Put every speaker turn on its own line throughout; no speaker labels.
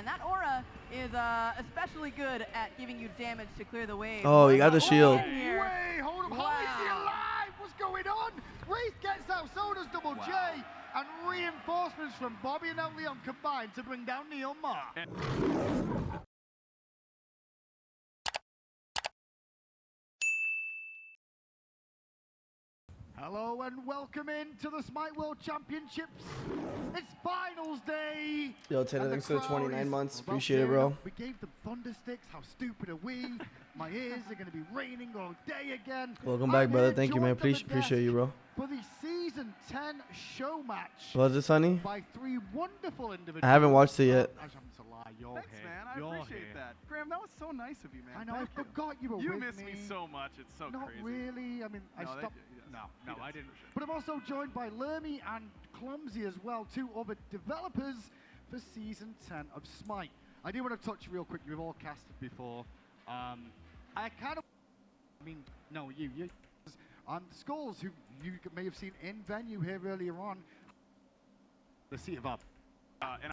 and that aura is especially good at giving you damage to clear the wave.
Oh, you got the shield.
Wait, hold up. How is he alive? What's going on? Wraith gets out, so does Double J. And reinforcements from Bobby and Leon combined to bring down Neil Mark. Hello and welcome into the Smite World Championships. It's finals day.
Yo, Taylor, thanks for the 29 months. Appreciate it, bro.
We gave them thunder sticks. How stupid are we? My ears are going to be raining all day again.
Welcome back, brother. Thank you, man. Appreciate you, bro.
For the season 10 show match.
Was it Sunny?
By 3 wonderful individuals.
I haven't watched it yet.
I haven't to lie. You're
Thanks,
here.
man. I
You're
appreciate
here.
that. Graham, that was so nice of you, man.
I know.
Thank
I forgot you were
you
with
miss me so much. It's so
Not
crazy.
really. I mean, I
No,
stopped. No, I didn't. But I'm also joined by Lermy and Clumsy as well, 2 other developers for season 10 of Smite. I do want to touch real quick. You've all casted before. I kind of. I mean, no, you. Skulls, who you may have seen in venue here earlier on. The seat of up.
And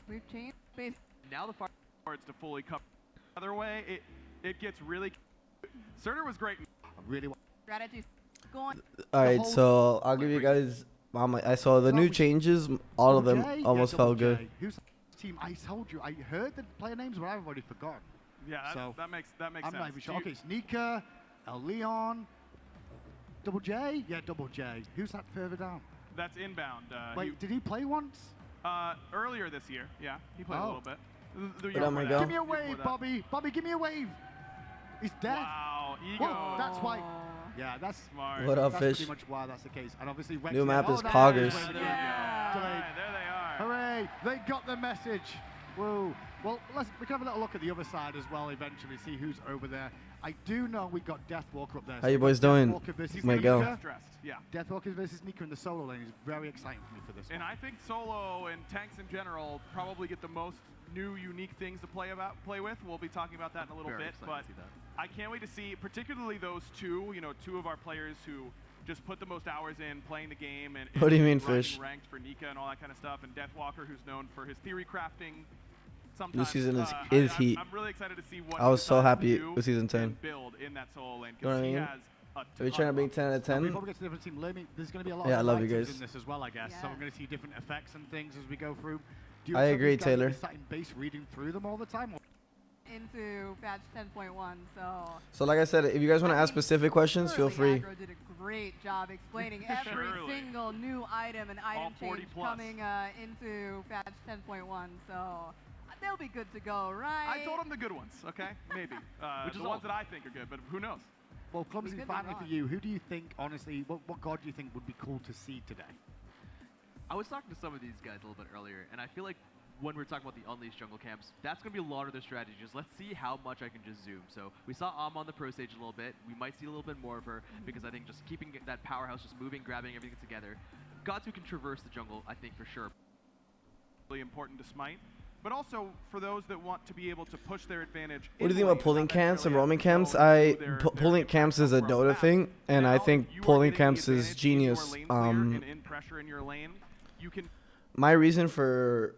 We've changed space.
now the fire cards to fully cover. Other way, it gets really. Surtur was great.
I really want.
Strategies going.
All right, so I'll give you guys. I saw the new changes. All of them almost felt good.
Who's the team? I told you. I heard the player names, but I've already forgotten.
Yeah,
So,
that makes
I'm
sense.
not even sure. Okay, it's Nika, Leon, Double J. Yeah, Double J. Who's that further down?
That's inbound.
Wait, did he play once?
Earlier this year, yeah, he played a little bit. The
But
year
I'm
before
gonna
that.
go.
Give me a
Year before
wave,
that.
Bobby. Bobby, give me a wave. He's dead.
Wow, ego.
Whoa, that's why. Yeah, that's
Smart.
What up,
that's
fish?
pretty much why that's the case. And obviously, Rex
New map
there.
is
there
Poggers.
it is.
There we go.
Yeah.
All right, there they are.
Hooray! They got the message. Whoa. Well, we can have a little look at the other side as well eventually, see who's over there. I do know we got Deathwalker up there.
How you boys doing?
Deathwalker versus
Might go.
Nika.
Stressed, yeah.
Deathwalker versus Nika in the solo lane is very exciting for me for this
And
one.
I think solo and tanks in general probably get the most new, unique things to play with. We'll be talking about that in a little bit, but I can't wait to see, particularly those two. You know, 2 of our players who just put the most hours in playing the game and
What do you mean,
grinding
Fish?
ranked for Nika and all that kind of stuff, and Deathwalker, who's known for his theory crafting. Sometimes,
This season is heat.
I'm really excited to see what
I was
he
so
decides to
happy
do
with season 10.
and build in that solo lane.
You know what I
He
mean?
has a
Are we
ton
trying to bring
of
10 out of 10?
Before we get to the different team, Lermy, there's going to be a lot
Yeah,
of
I love you
items
guys.
in this as well, I guess. So
Yeah.
we're going to see different effects and things as we go through. Do you
I
expect
agree,
these guys to
Taylor.
be sat in base reading through them all the time? Or
Into patch 10.1, so.
So like I said, if you guys want to ask specific questions, feel free.
Aggro did a great job explaining every
Surely.
single new item and item
40
change
plus.
coming into patch 10.1, so they'll be good to go, right?
I told him the good ones, okay? Maybe.
Which is
the ones that I think are good, but who knows?
Well, Clumsy,
could be
finally for
wrong.
you, who do you think, honestly, what god do you think would be cool to see today?
I was talking to some of these guys a little bit earlier, and I feel like when we're talking about the Unleashed jungle camps, that's going to be a lot of their strategies. Let's see how much I can just zoom. So we saw on the pro stage a little bit. We might see a little bit more of her because I think just keeping that powerhouse just moving, grabbing everything together. Gods who can traverse the jungle, I think for sure.
Really important to Smite, but also for those that want to be able to push their advantage.
What do you think
in
about
lane,
pulling
not
camps and
necessarily
roaming
have to go
camps?
through their
Pulling camps is a
infrastructure
Dota
roadmap.
thing, and I
Now,
think
if you are
pulling
getting the
camps is
advantage in your
genius.
lane clear and in pressure in your lane, you can.
My reason for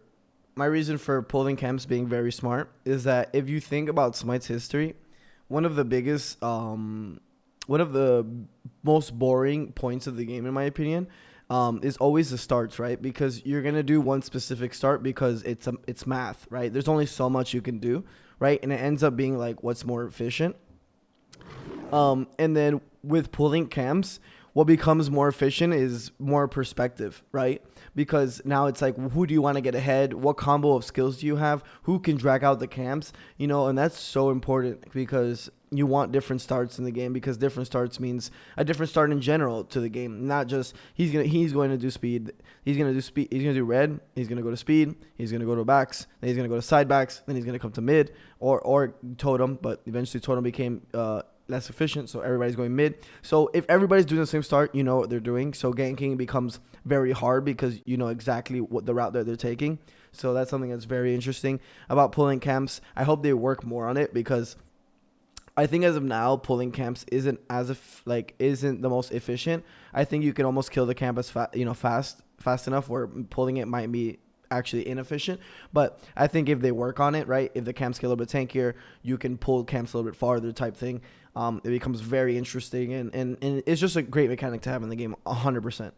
pulling camps being very smart is that if you think about Smite's history, one of the biggest, one of the most boring points of the game, in my opinion, is always the starts, right? Because you're gonna do one specific start because it's math, right? There's only so much you can do, right? And it ends up being like what's more efficient. And then with pulling camps, what becomes more efficient is more perspective, right? Because now it's like, who do you want to get ahead? What combo of skills do you have? Who can drag out the camps? You know, and that's so important because you want different starts in the game, because different starts means a different start in general to the game. Not just he's going to do speed. He's going to do red. He's going to go to speed. He's going to go to backs. Then he's going to go to side backs. Then he's going to come to mid or totem. But eventually totem became less efficient, so everybody's going mid. So if everybody's doing the same start, you know what they're doing. So ganking becomes very hard because you know exactly what the route that they're taking. So that's something that's very interesting about pulling camps. I hope they work more on it because I think as of now, pulling camps isn't the most efficient. I think you can almost kill the camp as fast enough where pulling it might be actually inefficient. But I think if they work on it, right, if the camps get a little bit tankier, you can pull camps a little bit farther type thing. It becomes very interesting, and it's just a great mechanic to have in the game, 100%.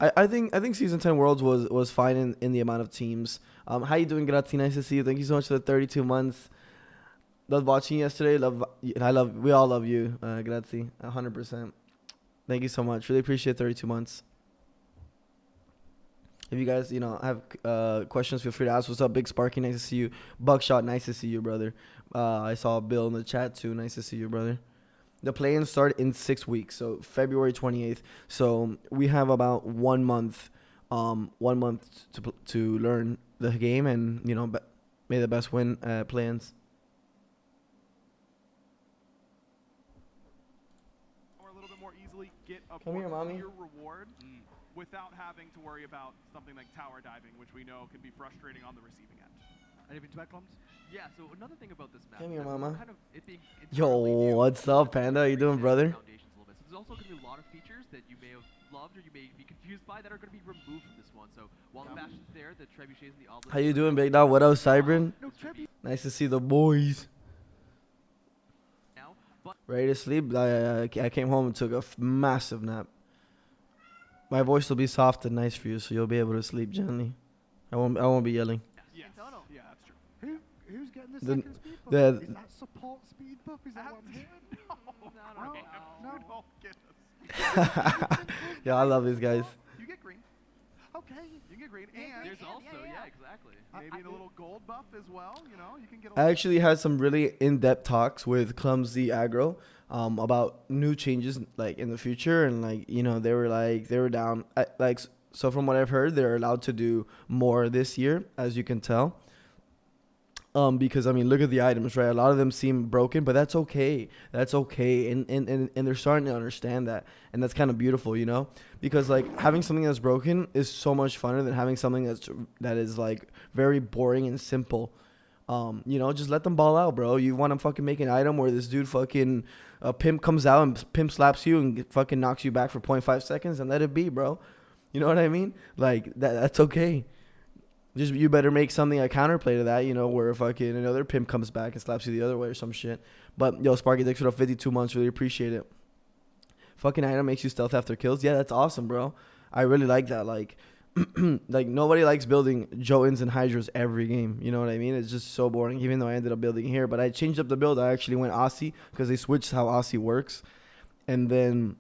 I think Season 10 Worlds was fine in the amount of teams. How you doing, Grazie? Nice to see you. Thank you so much for the 32 months. Loved watching you yesterday. We all love you, Grazie, 100%. Thank you so much. Really appreciate 32 months. If you guys, have questions, feel free to ask. What's up, Big Sparky? Nice to see you. Buckshot, nice to see you, brother. I saw Bill in the chat too. Nice to see you, brother. The play-ins start in 6 weeks, so February 28th. So we have about 1 month, to learn the game, and may the best win play-ins.
Or a little bit more easily get a
Come here, mommy.
clear reward without having to worry about something like tower diving, which we know can be frustrating on the receiving end.
Anything to add, Clums?
Yeah, so another thing about this map.
Come here,
is that
mama.
kind of it being
Yo,
entirely new,
what's up, Panda? How you doing, brother?
foundations a little bit. So there's also going to be a lot of features that you may have loved or you may be confused by that are going to be removed from this one. So while the Bastion's there, the Trebuchets and the Obelisks.
How you doing, Big Dog? What up, Cybrin?
No, Trebi.
Nice to see the boys.
Now, but
Ready to sleep? I came home and took a massive nap. My voice will be soft and nice for you, so you'll be able to sleep gently. I won't be yelling.
Yes.
In total.
Yeah, that's true.
Who's getting the
The-
second speed buff?
the-
Is that support speed buff? Is that what I'm hearing?
No.
You don't get a
Yeah, I love these guys.
You get green.
Okay.
You get green,
Yeah,
and
there's
yeah,
also,
yeah.
yeah, exactly.
maybe a little gold buff as well. You can get a
I actually had some really in-depth talks with Clumsy Aggro about new changes like in the future, and they were down. So from what I've heard, they're allowed to do more this year, as you can tell. Because look at the items, right? A lot of them seem broken, but that's okay. That's okay, and they're starting to understand that, and that's kind of beautiful, because having something that's broken is so much funner than having something that is very boring and simple. Just let them ball out, bro. You want to fucking make an item where this dude fucking pimp comes out and pimp slaps you and fucking knocks you back for 0.5 seconds, and let it be, bro. You know what I mean? That's okay. Just you better make something a counterplay to that, where fucking another pimp comes back and slaps you the other way or some shit. But yo, Sparky, thanks for the 52 months. Really appreciate it. Fucking item makes you stealth after kills. Yeah, that's awesome, bro. I really like that. Nobody likes building Jotuns and Hydras every game. You know what I mean? It's just so boring. Even though I ended up building here, but I changed up the build. I actually went Aussie because they switched how Aussie works, and then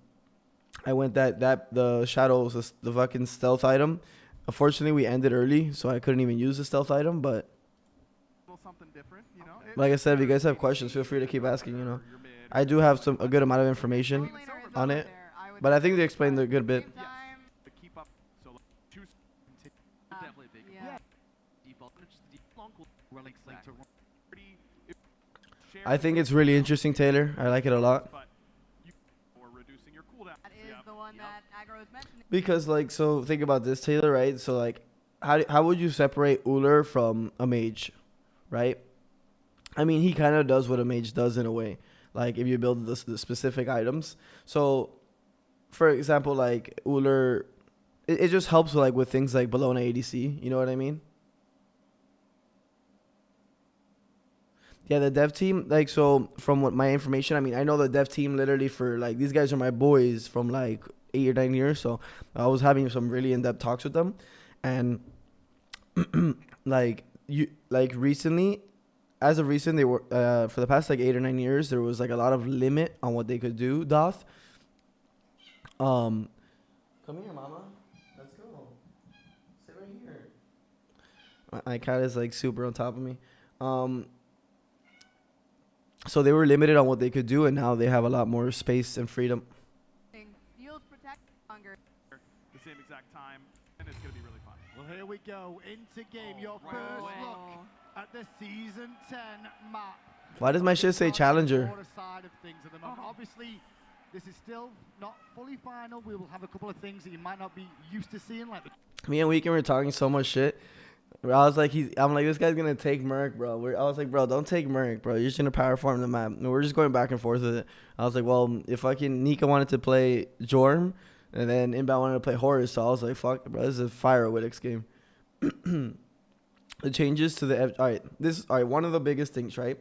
I went the shadows, the fucking stealth item. Unfortunately, we ended early, so I couldn't even use the stealth item. But
little something different.
like I said, if you guys have questions, feel free to keep asking. I do have a good amount of information
Laner is
on
over
it,
there, I would
but I
say.
think they explained a good bit.
Same time,
To keep up, so two.
Definitely a big
yeah.
default. And it's just the long cool
Running
exactly.
Pretty.
I think it's really interesting, Taylor. I like it a lot.
But or reducing your cooldown.
That is the one that Aggro is mentioning.
Because so think about this, Taylor, right? So how would you separate Uller from a mage, right? He kind of does what a mage does in a way. If you build the specific items. So, for example, Uller, it just helps with things like Bologna ADC. You know what I mean? Yeah, the dev team, so from what my information, I know the dev team literally for these guys are my boys from 8 or 9 years. So I was having some really in-depth talks with them, and recently, as of recent, they were for the past 8 or 9 years, there was a lot of limit on what they could do. Doth. Come here, mama. Let's go. Sit right here. My cat is super on top of me. So they were limited on what they could do, and now they have a lot more space and freedom.
Steals protect longer.
The same exact time, and it's gonna be really fun.
Well, here we go into game. Your
right
first
away.
look at the season 10 map.
Why does my shit say Challenger?
Order side of things at the moment. Obviously, this is still not fully final. We will have a couple of things that you might not be used to seeing, like the
Me and Weekend were talking so much shit. I was I'm like, this guy's gonna take Merc, bro. I was like, bro, don't take Merc, bro. You're just gonna power farm the map. And we're just going back and forth with it. I was like, well, if fucking Nika wanted to play Jorm, And then Inbound wanted to play Horus, so I was like, fuck, bro, this is a fire Wittix game. The changes to the... All right, one of the biggest things, right?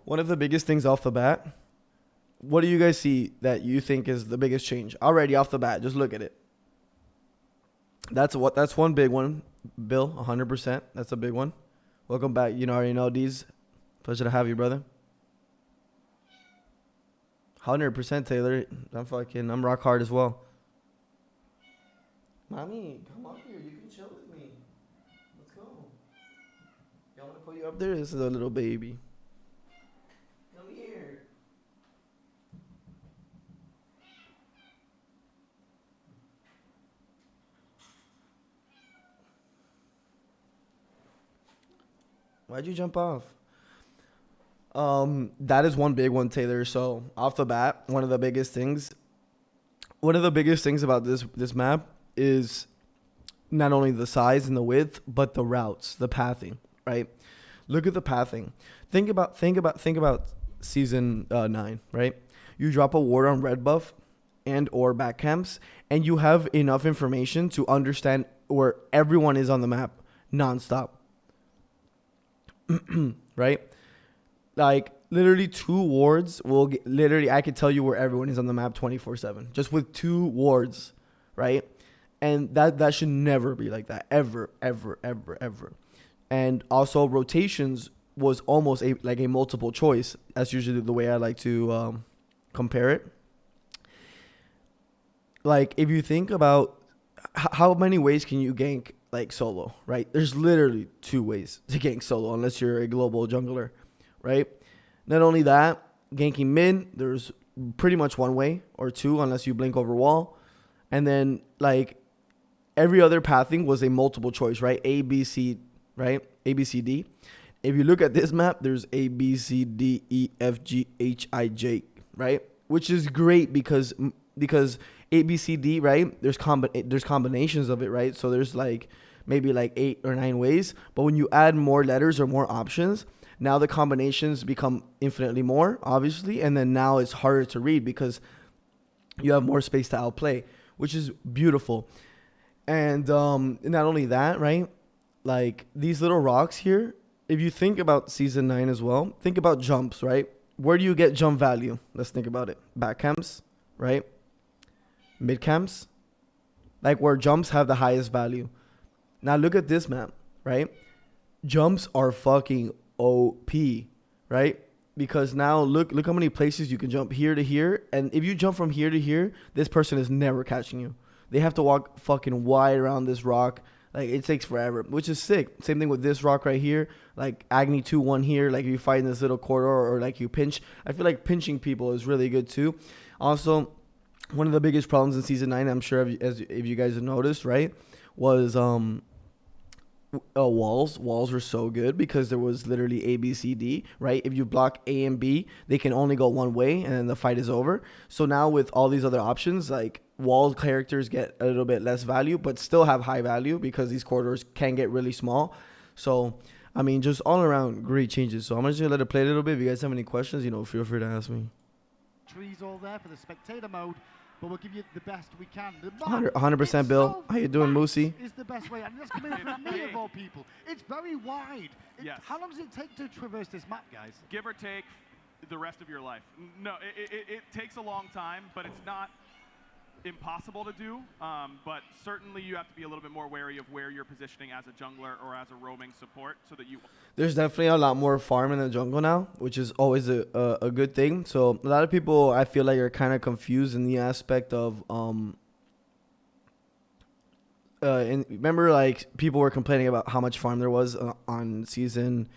One of the biggest things off the bat. What do you guys see that you think is the biggest change? Already off the bat, just look at it. That's one big one, Bill, 100%. That's a big one. Welcome back. You already know these. Pleasure to have you, brother. 100%, Taylor. I'm rock hard as well. Mommy, come up here. You can chill with me. Let's go. Y'all want to put you up there? This is a little baby. Come here. Why'd you jump off? That is one big one, Taylor. So off the bat, one of the biggest things about this map is not only the size and the width, but the routes, the pathing, right? Look at the pathing. Think about season 9, right? You drop a ward on red buff and or back camps, and you have enough information to understand where everyone is on the map nonstop. Right? Like literally 2 wards will I could tell you where everyone is on the map 24/7 just with 2 wards, right? And that should never be like that, ever. And also rotations was almost a multiple choice. That's usually the way I like to compare it. Like if you think about how many ways can you gank like solo, right? There's literally 2 ways to gank solo unless you're a global jungler, right? Not only that, ganking mid, there's pretty much 1 way or 2 unless you blink over wall. And then like every other pathing was a multiple choice, right? A, B, C, right? A, B, C, D. If you look at this map, there's A, B, C, D, E, F, G, H, I, J, right? Which is great because A, B, C, D, right? There's combinations of it, right? So there's like maybe like 8 or 9 ways. But when you add more letters or more options, now the combinations become infinitely more, obviously. And then now it's harder to read because you have more space to outplay, which is beautiful. And not only that, right? Like these little rocks here, if you think about season 9 as well, think about jumps, right? Where do you get jump value? Let's think about it. Back camps, right? Mid camps, like where jumps have the highest value. Now look at this map, right? Jumps are fucking OP, right? Because now look how many places you can jump here to here. And if you jump from here to here, this person is never catching you. They have to walk fucking wide around this rock. Like it takes forever, which is sick. Same thing with this rock right here. Like Agni 2-1 here. Like if you fight in this little corridor or like you pinch. I feel like pinching people is really good too. Also, one of the biggest problems in season 9, I'm sure if you guys have noticed, right, was walls. Walls were so good because there was literally A, B, C, D, right? If you block A and B, they can only go one way and then the fight is over. So now with all these other options, like wall characters get a little bit less value, but still have high value because these corridors can get really small. So, I mean, just all around great changes. So I'm just going to let it play a little bit. If you guys have any questions, feel free to ask me.
Trees all there for the spectator mode, but we'll give you the best we can.
100% Bill. How you doing, Moosey?
Is the best way, and that's coming from me of all people. It's very wide.
Yes.
How long does it take to traverse this map, guys?
Give or take the rest of your life. No, it takes a long time, but it's not impossible to do, but certainly you have to be a little bit more wary of where you're positioning as a jungler or as a roaming support so that you...
There's definitely a lot more farm in the jungle now, which is always a good thing. So a lot of people, I feel like, are kind of confused in the aspect of... and remember, like, people were complaining about how much farm there was on season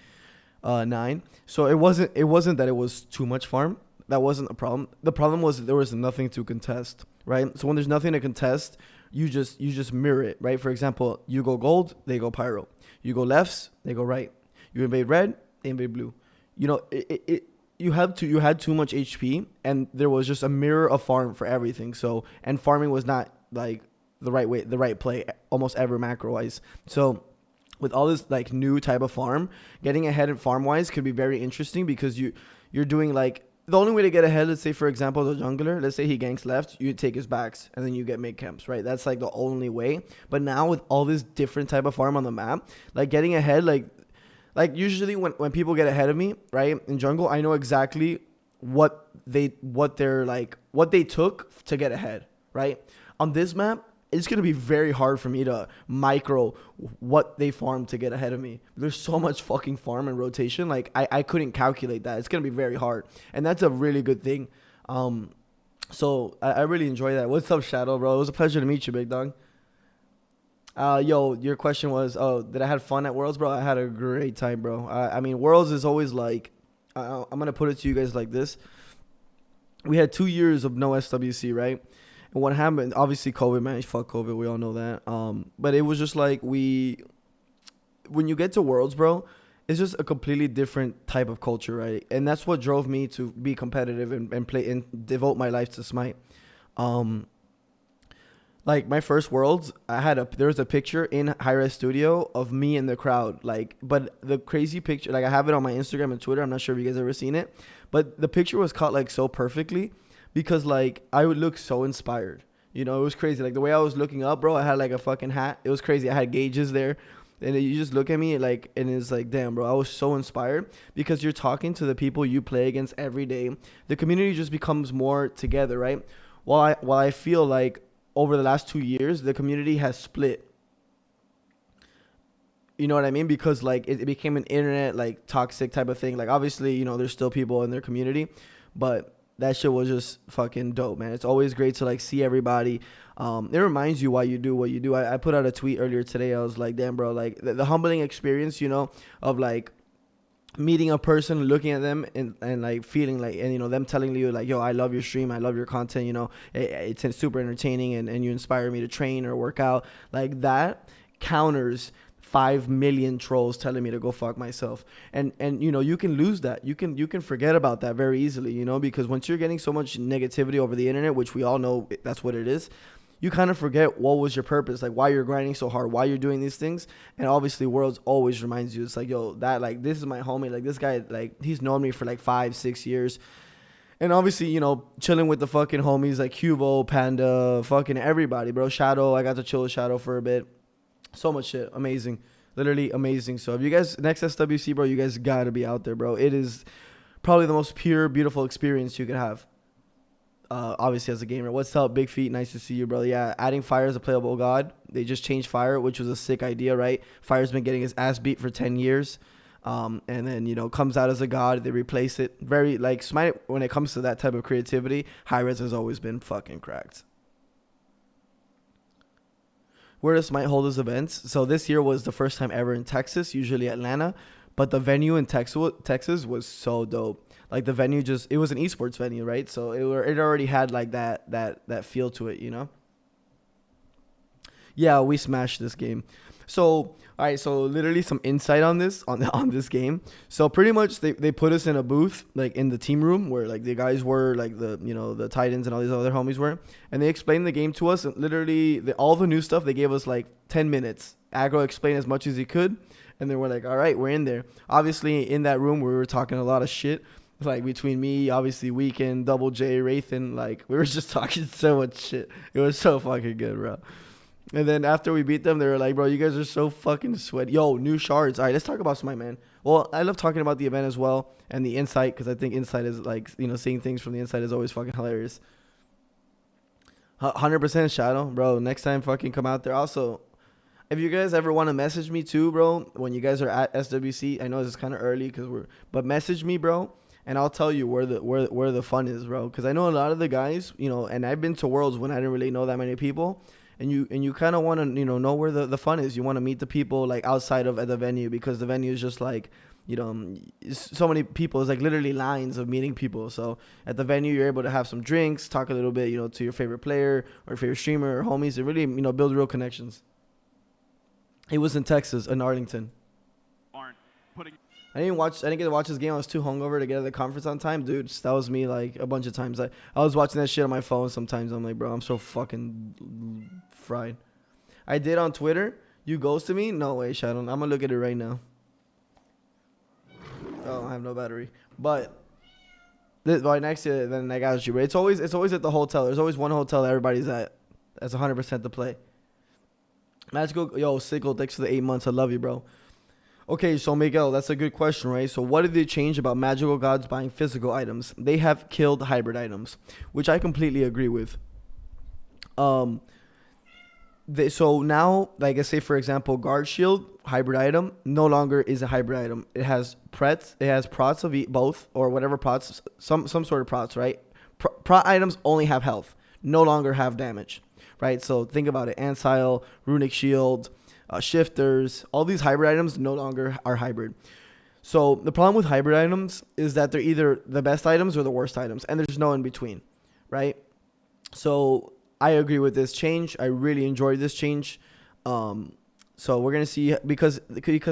9. So it wasn't that it was too much farm. That wasn't the problem. The problem was that there was nothing to contest, right? So when there's nothing to contest, you just mirror it, right? For example, you go gold, they go pyro. You go lefts, they go right. You invade red, they invade blue. You had too much HP, and there was just a mirror of farm for everything. So, and farming was not like the right way, the right play almost ever macro wise. So with all this like new type of farm, getting ahead in farm wise could be very interesting because you're doing like the only way to get ahead, let's say, for example, the jungler, let's say he ganks left, you take his backs, and then you get mid camps, right? That's like the only way. But now with all this different type of farm on the map, like getting ahead, like usually when people get ahead of me, right, in jungle, I know exactly what they took to get ahead, right? On this map, it's going to be very hard for me to micro what they farmed to get ahead of me. There's so much fucking farm and rotation. Like, I couldn't calculate that. It's going to be very hard. And that's a really good thing. So I really enjoy that. What's up, Shadow, bro? It was a pleasure to meet you, big dog. Yo, your question was, oh, did I have fun at Worlds, bro? I had a great time, bro. I mean, Worlds is always like, I'm going to put it to you guys like this. We had 2 years of no SWC, right? And what happened, obviously COVID, man, fuck COVID, we all know that. But it was just like when you get to Worlds, bro, it's just a completely different type of culture, right? And that's what drove me to be competitive and play and devote my life to Smite. Like my first Worlds, there was a picture in Hi-Res Studio of me in the crowd. Like, but the crazy picture, like I have it on my Instagram and Twitter. I'm not sure if you guys ever seen it, but the picture was caught like so perfectly. Because, like, I would look so inspired. You know, it was crazy. Like, the way I was looking up, bro, I had, like, a fucking hat. It was crazy. I had gauges there. And you just look at me, like, and it's like, damn, bro, I was so inspired. Because you're talking to the people you play against every day. The community just becomes more together, right? While I feel like over the last 2 years, the community has split. You know what I mean? Because, like, it became an internet, like, toxic type of thing. Like, obviously, you know, there's still people in their community. But that shit was just fucking dope, man. It's always great to, like, see everybody. It reminds you why you do what you do. I put out a tweet earlier today. I was like, damn, bro, like, the humbling experience, you know, of, like, meeting a person, looking at them, and like, feeling like, and, you know, them telling you, like, yo, I love your stream. I love your content, you know. It's super entertaining, and you inspire me to train or work out. Like, that counters 5 million trolls telling me to go fuck myself. And you know, you can lose that. You can forget about that very easily, you know, because once you're getting so much negativity over the internet, which we all know that's what it is, you kind of forget what was your purpose, like why you're grinding so hard, why you're doing these things. And obviously Worlds always reminds you, it's like, yo, that, like, this is my homie, like, this guy, like, he's known me for like 5-6 years. And obviously, you know, chilling with the fucking homies like Cubo, Panda, fucking everybody, bro. Shadow, I got to chill with Shadow for a bit. So much shit. Amazing. Literally amazing. So if you guys, next SWC, bro, you guys gotta be out there, bro. It is probably the most pure, beautiful experience you could have. Obviously as a gamer. What's up, Big Feet? Nice to see you, bro. Yeah, adding Fire as a playable god. They just changed Fire, which was a sick idea, right? Fire's been getting his ass beat for 10 years. And then, you know, comes out as a god. They replace it. Very, like, Smite, when it comes to that type of creativity, Hi-Res has always been fucking cracked. Where does Smite hold his events? So this year was the first time ever in Texas, usually Atlanta. But the venue in Texas was so dope. Like, the venue it was an esports venue, right? So it already had, like, that feel to it, you know? Yeah, we smashed this game. So, all right, so literally some insight on this game. So pretty much they put us in a booth, like in the team room where, like, the guys were, like, the, you know, the Titans and all these other homies were, and they explained the game to us. And literally all the new stuff, they gave us like 10 minutes. Aggro explained as much as he could, and then we're like, all right, we're in there. Obviously in that room we were talking a lot of shit, like between me, obviously Weekend, Double J, Wraithen, like we were just talking so much shit. It was so fucking good, bro. And then after we beat them, they were like, bro, you guys are so fucking sweaty. Yo, new shards. All right, let's talk about Smite, man. Well, I love talking about the event as well and the insight, because I think insight is, like, you know, seeing things from the inside is always fucking hilarious. 100% Shadow, bro. Next time, fucking come out there. Also, if you guys ever want to message me too, bro, when you guys are at SWC, I know this is kind of early, but message me, bro, and I'll tell you where the fun is, bro. Because I know a lot of the guys, you know, and I've been to Worlds when I didn't really know that many people. And you kind of want to, you know where the fun is. You want to meet the people, like, outside of at the venue, because the venue is just, like, you know, so many people. It's like literally lines of meeting people. So at the venue, you're able to have some drinks, talk a little bit, you know, to your favorite player or favorite streamer or homies, and really, you know, build real connections. It was in Texas, in Arlington. I didn't get to watch this game. I was too hungover to get to the conference on time. Dude, that was me, like, a bunch of times. I was watching that shit on my phone sometimes. I'm like, bro, I'm so fucking fried. I did on Twitter. You ghosted me? No way, Shadow. I'm going to look at it right now. Oh, I have no battery. But Right next to it, then I got you. But it's always at the hotel. There's always one hotel that everybody's at. That's 100% to play. Magical, yo, Sickle, thanks for the 8 months. I love you, bro. Okay, so Miguel, that's a good question, right? So what did they change about magical gods buying physical items? They have killed hybrid items, which I completely agree with. So now, like I say, for example, guard shield hybrid item no longer is a hybrid item. It has prets, it has prots of both or whatever prots, some sort of prots, right? Prot items only have health, no longer have damage, right? So think about it: Ancile, runic shield, shifters, all these hybrid items no longer are hybrid. So the problem with hybrid items is that they're either the best items or the worst items, and there's no in between, right? So I agree with this change. I really enjoyed this change. So we're gonna see because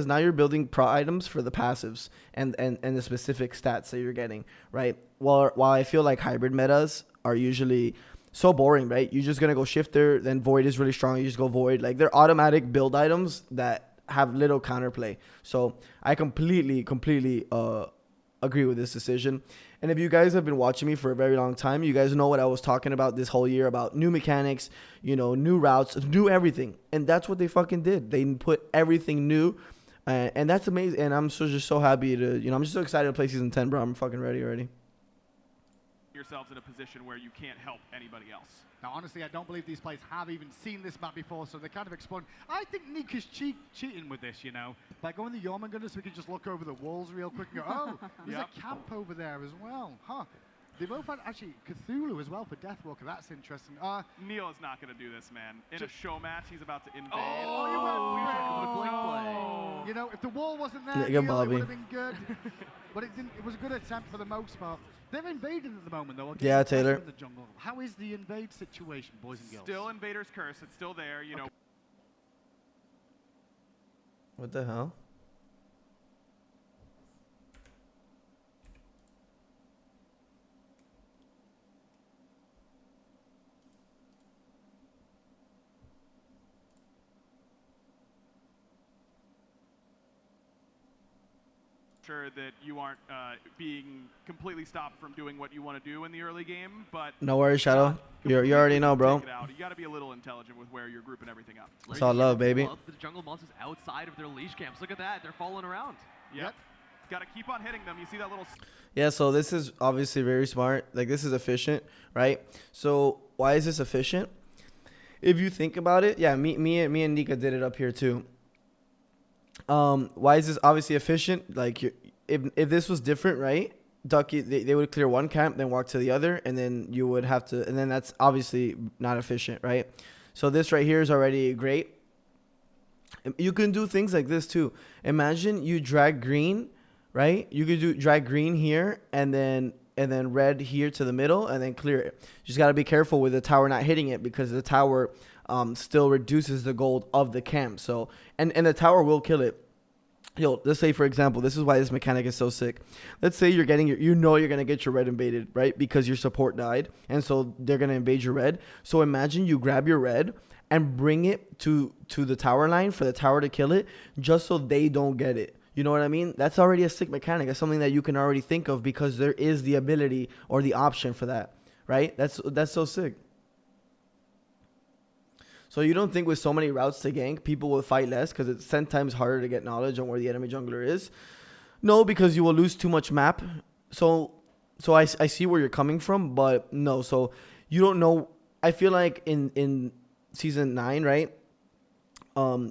now you're building pro items for the passives and the specific stats that you're getting, right? While I feel like hybrid metas are usually so boring, right? You're just gonna go shifter, then void is really strong. You just go void. Like they're automatic build items that have little counterplay. So I completely agree with this decision. And if you guys have been watching me for a very long time, you guys know what I was talking about this whole year about new mechanics, new routes, new everything. And that's what they fucking did. They put everything new. And that's amazing. And I'm just so happy to, I'm just so excited to play Season 10, bro. I'm fucking ready already.
Yourselves in a position where you can't help anybody else.
Now, honestly, I don't believe these players have even seen this map before, so they're kind of exploring. I think Nick is cheating with this, By going the Jormungandr, we can just look over the walls real quick and go, oh, there's a camp over there as well. Huh. They both had, actually, Cthulhu as well for Deathwalker. That's interesting.
Neil is not going to do this, man. In a show match, he's about to invade.
Oh, you went
no.
if the wall wasn't there,
Yeah,
Neil, it
Bobby.
would have been good. But it didn't. It was a good attempt for the most part. They're invading at the moment, though.
Yeah, Taylor.
In the jungle. How is the invade situation, boys and girls?
Still Invader's Curse. It's still there,
Okay.
What the hell?
Sure that you aren't being completely stopped from doing what you want to do in the early game, but
No worries, Shadow. You already know, bro.
take it out. You got to be a little intelligent with where you're grouping everything up.
It's all love, baby.
Love the jungle monsters outside of their leash camps. Look at that. They're falling around.
Yep. Got to keep on hitting them. You see that little...
Yeah, so this is obviously very smart. Like, this is efficient, right? So why is this efficient? If you think about it, yeah, me and Nika did it up here too. Why is this obviously efficient? Like, if this was different, right? Ducky, they would clear one camp, then walk to the other, and then you would have to, and then that's obviously not efficient, right? So this right here is already great. You can do things like this too. Imagine you drag green, right? You could drag green here, and then red here to the middle, and then clear it. You just got to be careful with the tower not hitting it, because the tower still reduces the gold of the camp. So, and the tower will kill it. Yo, let's say, for example, this is why this mechanic is so sick. Let's say you're getting you're going to get your red invaded, right? Because your support died, and so they're going to invade your red. So imagine you grab your red and bring it to the tower line for the tower to kill it, just so they don't get it. You know what I mean? That's already a sick mechanic. That's something that you can already think of, because there is the ability or the option for that, right? That's so sick. So you don't think with so many routes to gank, people will fight less because it's 10 times harder to get knowledge on where the enemy jungler is? No, because you will lose too much map. So I see where you're coming from, but no. So you don't know. I feel like in Season 9, right?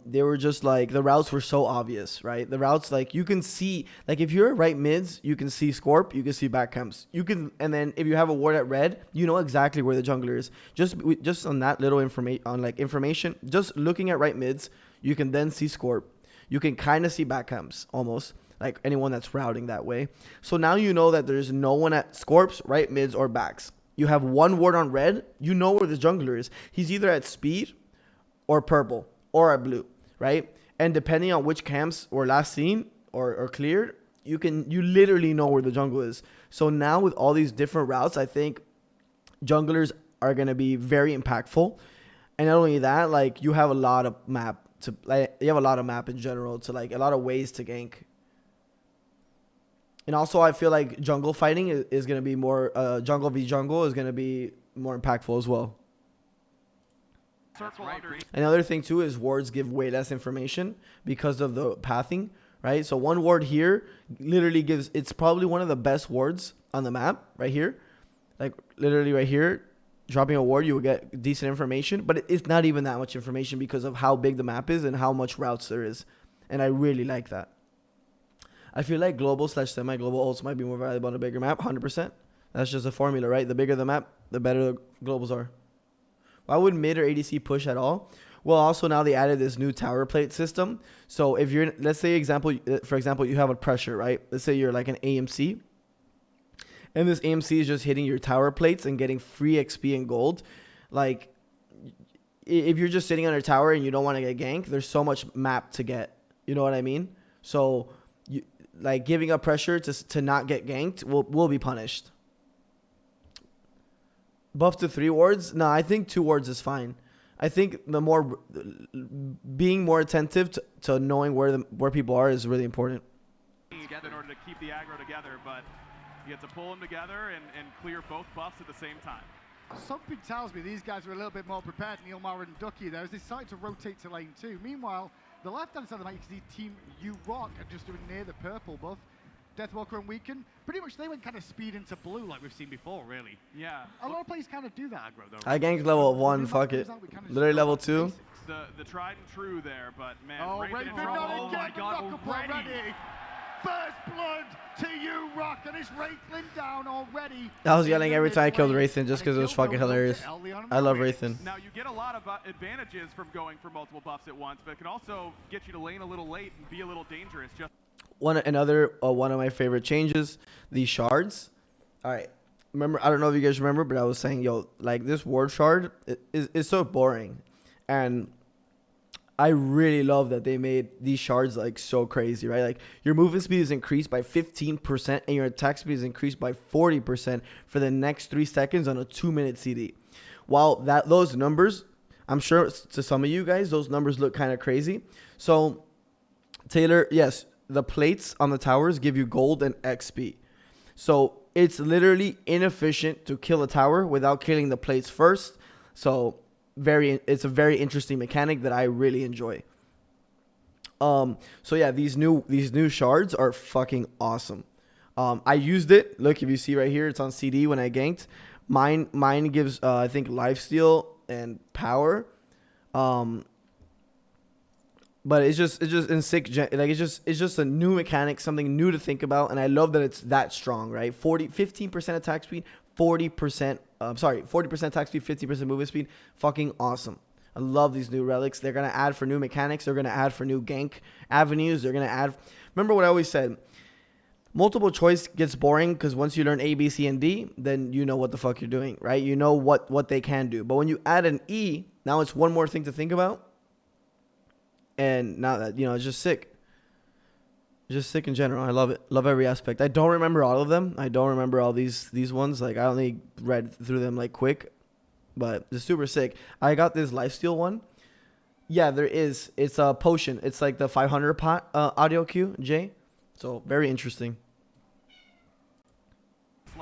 They were just like, the routes were so obvious, right? The routes, like, you can see, like, if you're at right mids, you can see Scorp, you can see back camps. You can, and then if you have a ward at red, you know exactly where the jungler is. Just on that little information, just looking at right mids, you can then see Scorp. You can kind of see back camps, almost, like anyone that's routing that way. So now you know that there's no one at Scorps, right mids, or backs. You have one ward on red, you know where the jungler is. He's either at speed or purple, or at blue, right? And depending on which camps were last seen or cleared, you literally know where the jungle is. So now with all these different routes, I think junglers are going to be very impactful. And not only that, like, you have a lot of map in general to, like, a lot of ways to gank. And also, I feel like jungle fighting is going to be more, jungle v jungle is going to be more impactful as well.
Circle
right,
under.
Another thing too is wards give way less information because of the pathing, right? So one ward here literally gives, it's probably one of the best wards on the map right here. Like literally right here, dropping a ward, you will get decent information, but it's not even that much information because of how big the map is and how much routes there is. And I really like that. I feel like global / semi-global ults might be more valuable on a bigger map, 100%. That's just a formula, right? The bigger the map, the better the globals are. Why would mid or ADC push at all? Well, also now they added this new tower plate system. So if you're, let's say for example, you have a pressure, right? Let's say you're like an AMC. And this AMC is just hitting your tower plates and getting free XP and gold. Like, if you're just sitting on a tower and you don't want to get ganked, there's so much map to get. You know what I mean? So, like, giving up pressure to not get ganked will be punished. Buff to 3 wards? No, I think 2 wards is fine. I think being more attentive to knowing where people are is really important.
In order to keep the aggro together, but you get to pull them together and clear both buffs at the same time.
Something tells me these guys are a little bit more prepared than Ilmar and Ducky there as they decide to rotate to lane 2. Meanwhile, the left-hand side of the map, you can see Team U-Rock are just doing near the purple buff. Deathwalker and Weaken, pretty much they went kind of speed into blue like we've seen before, really.
Yeah.
A lot of players kind of do that aggro, though.
I ganked level 1, fuck it. Literally level 2.
The tried and true there, but man,
Oh,
Raven
Raven
in trouble.
not again,
Oh my God, already.
First blood to U-Rock, and it's Wraithlin down already.
I was yelling every time I killed Wraithlin just because it was fucking hilarious. I love Wraithlin.
Now you get a lot of advantages from going for multiple buffs at once, but it can also get you to lane a little late and be a little dangerous. Just
One of my favorite changes, these shards. All right, remember? I don't know if you guys remember, but I was saying, yo, like this ward shard is so boring, and I really love that they made these shards like so crazy, right? Like your movement speed is increased by 15% and your attack speed is increased by 40% for the next 3 seconds on a 2-minute CD. While those numbers, I'm sure to some of you guys, those numbers look kind of crazy. So Taylor, yes, the plates on the towers give you gold and XP. So it's literally inefficient to kill a tower without killing the plates first. So it's a very interesting mechanic that I really enjoy. So yeah, these new shards are fucking awesome. I used it. Look, if you see right here, it's on CD when I ganked. Mine gives I think lifesteal and power. But it's just in sick, like it's just a new mechanic, something new to think about, and I love that it's that strong, right? 15% attack speed, 40% attack speed, 50% movement speed, fucking awesome. I love these new relics. They're gonna add for new mechanics. They're gonna add for new gank avenues. They're gonna add. Remember what I always said. Multiple choice gets boring because once you learn A, B, C, and D, then you know what the fuck you're doing, right? You know what they can do. But when you add an E, now it's one more thing to think about. And now that, you know, it's just sick. Just sick in general. I love it. Love every aspect. I don't remember all of them. I don't remember all these ones. Like, I only read through them, like, quick. But it's super sick. I got this lifesteal one. Yeah, there is. It's a potion. It's like the 500 pot audio cue, Jay. So, very interesting.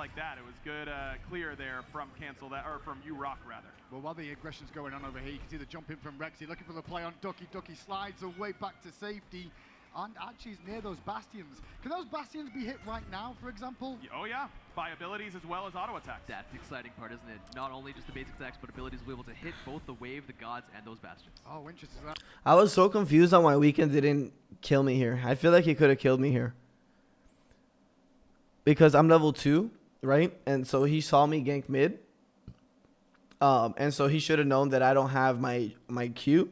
like that, it was good clear there from cancel that, or from U-Rock rather.
Well, while the aggression's going on over here, you can see the jump in from Rexy, looking for the play on Ducky. Ducky slides away back to safety, and actually is near those bastions. Can those bastions be hit right now, for example?
Oh yeah, by abilities as well as auto attacks.
That's the exciting part, isn't it? Not only just the basic attacks, but abilities will be able to hit both the wave, the gods, and those bastions.
Oh, interesting.
I was so confused on why Weekend didn't kill me here. I feel like he could have killed me here. Because I'm level 2, right? And so he saw me gank mid. And so he should have known that I don't have my Q.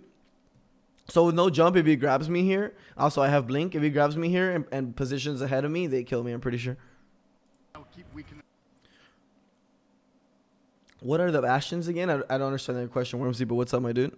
So with no jump, if he grabs me here, also I have blink. If he grabs me here and positions ahead of me, they kill me, I'm pretty sure. What are the bastions again? I don't understand that question, Wormsy, but what's up, my dude?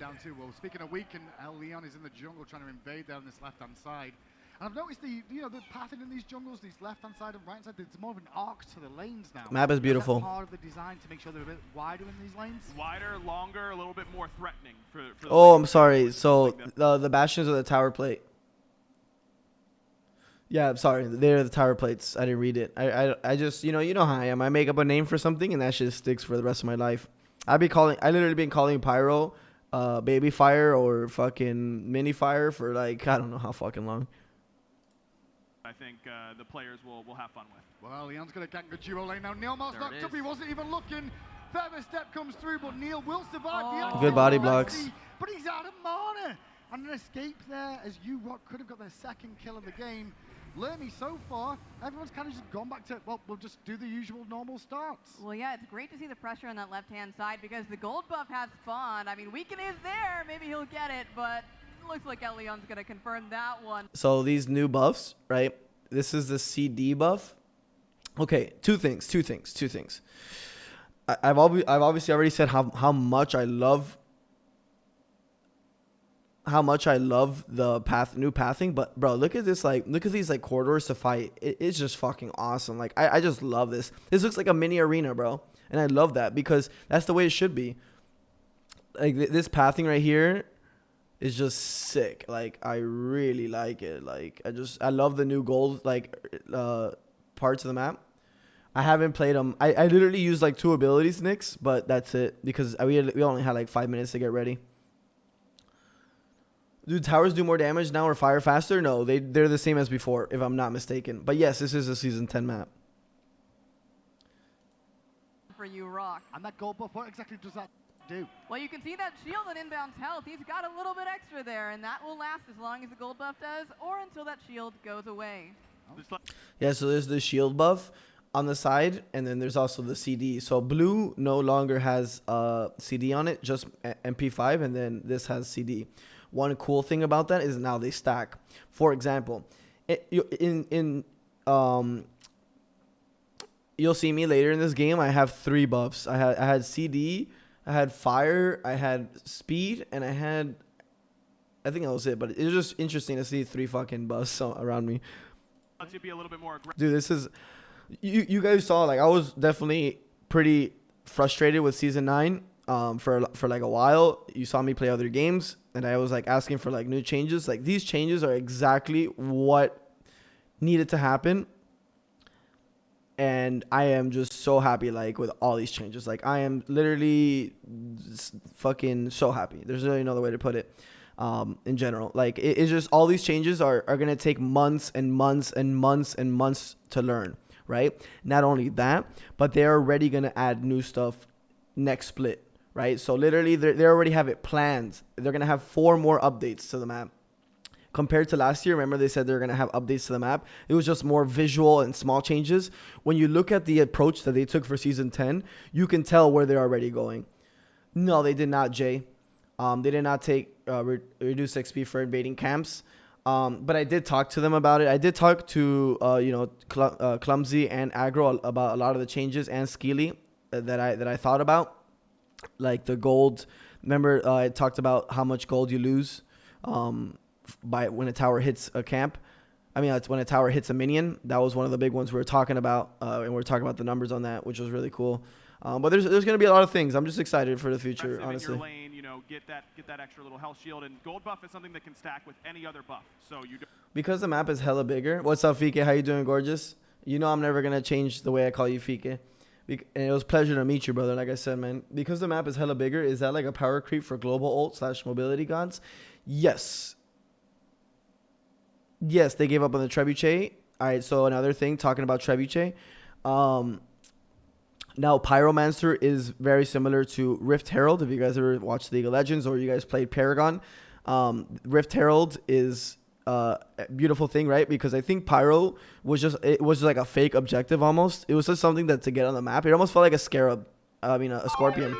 Down too. Well, speaking of Weaken, El Leon is in the jungle trying to invade there on this left-hand side. And I've noticed the pattern in these jungles, these left-hand side and right-hand side, it's more of an arc to the lanes now.
Map is beautiful.
Is that part of the design to make sure they're a bit wider in these lanes?
Wider, longer, a little bit more threatening for the
Oh,
lanes.
I'm sorry. So the bastions are the tower plate. Yeah, I'm sorry. They're the tower plates. I didn't read it. I just, you know how I am. I make up a name for something and that shit sticks for the rest of my life. I literally been calling Pyro, Baby Fire or fucking Mini Fire for like, I don't know how fucking long.
I think the players will have fun with.
Well, Leon's going to gank the duo lane now. Neil Moss
There
knocked
it
up. He
is.
wasn't even looking. Feather step comes through, but Neil will survive. The
Oh.
accident.
Good body
Let's
blocks.
see, but he's out of mana. And an escape there as U-Rock could have got their second kill of the game. Lermy, so far, everyone's kind of just gone back to, well, we'll just do the usual normal starts.
Well, yeah, it's great to see the pressure on that left-hand side because the gold buff has spawned. I mean, Weaken is there. Maybe he'll get it, but looks like Leon's going to confirm that one.
So these new buffs, right? This is the CD buff. Okay, two things. I've obviously already said how much I love the new pathing, but bro, look at these like corridors to fight. It's just fucking awesome. Like I just love this. This looks like a mini arena, bro, and I love that because that's the way it should be. Like this pathing right here is just sick. Like I really like it. Like I love the new gold parts of the map. I haven't played them. I literally used like 2 abilities, Nyx, but that's it because we only had like 5 minutes to get ready. Do towers do more damage now or fire faster? No, they're the same as before, if I'm not mistaken. But yes, this is a Season 10 map.
For you, Rock.
And that gold buff, what exactly does that do?
Well, you can see that shield and inbound health. He's got a little bit extra there, and that will last as long as the gold buff does, or until that shield goes away.
Just like,
Yeah, so there's the shield buff on the side, and then there's also the CD. So blue no longer has CD on it, just MP5, and then this has CD. One cool thing about that is now they stack. For example, you'll see me later in this game. I have 3 buffs. I had CD, I had fire, I had speed, and I think that was it. But it was just interesting to see 3 fucking buffs around me.
lets you be a little bit more aggressive.
Dude, this is you guys saw, like I was definitely pretty frustrated with Season 9 for like a while. You saw me play other games and I was like asking for like new changes. Like these changes are exactly what needed to happen. And I am just so happy like with all these changes. Like I am literally fucking so happy. There's really no other way to put it. In general, like it's just all these changes are going to take months and months and months and months to learn, right? Not only that, but they're already going to add new stuff next split, right? So literally they already have it planned. They're going to have 4 more updates to the map compared to last year. Remember they said they're going to have updates to the map. It was just more visual and small changes. When you look at the approach that they took for Season 10, you can tell where they're already going. No, they did not, Jay. They did not take reduced XP for invading camps, but I did talk to them about it. I did talk to Clumsy and Aggro about a lot of the changes, and Skeely that I thought about, like the gold. Remember I talked about how much gold you lose by when a tower hits a camp. I mean, it's when a tower hits a minion. That was one of the big ones we were talking about, and we were talking about the numbers on that, which was really cool. But there's going to be a lot of things. I'm just excited for the future, honestly.
In your lane, get that extra little health shield, and gold buff is something that can stack with any other buff. So you don't.
Because the map is hella bigger. What's up, Fike? How you doing, gorgeous? You know I'm never going to change the way I call you, Fike. And it was a pleasure to meet you, brother. Like I said, man, because the map is hella bigger, is that like a power creep for global ult / mobility gods? Yes. Yes, they gave up on the Trebuchet. All right, so another thing, talking about Trebuchet. Now, Pyromancer is very similar to Rift Herald. If you guys ever watched League of Legends or you guys played Paragon, Rift Herald is a beautiful thing, right? Because I think Pyro was just like a fake objective almost. It was just something that to get on the map. It almost felt like a scarab. A scorpion.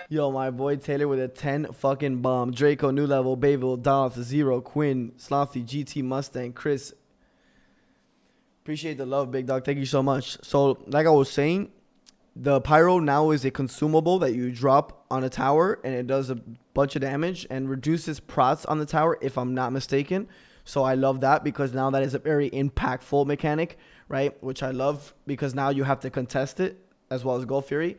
Yo, my boy Taylor with a 10 fucking bomb. Draco, New Level, Bayville, Doth, Zero, Quinn, Slothy, GT, Mustang, Chris. Appreciate the love, big dog. Thank you so much. So, like I was saying, the Pyro now is a consumable that you drop on a tower, and it does a bunch of damage and reduces procs on the tower, if I'm not mistaken. So I love that because now that is a very impactful mechanic, right? Which I love because now you have to contest it as well as Gold Fury.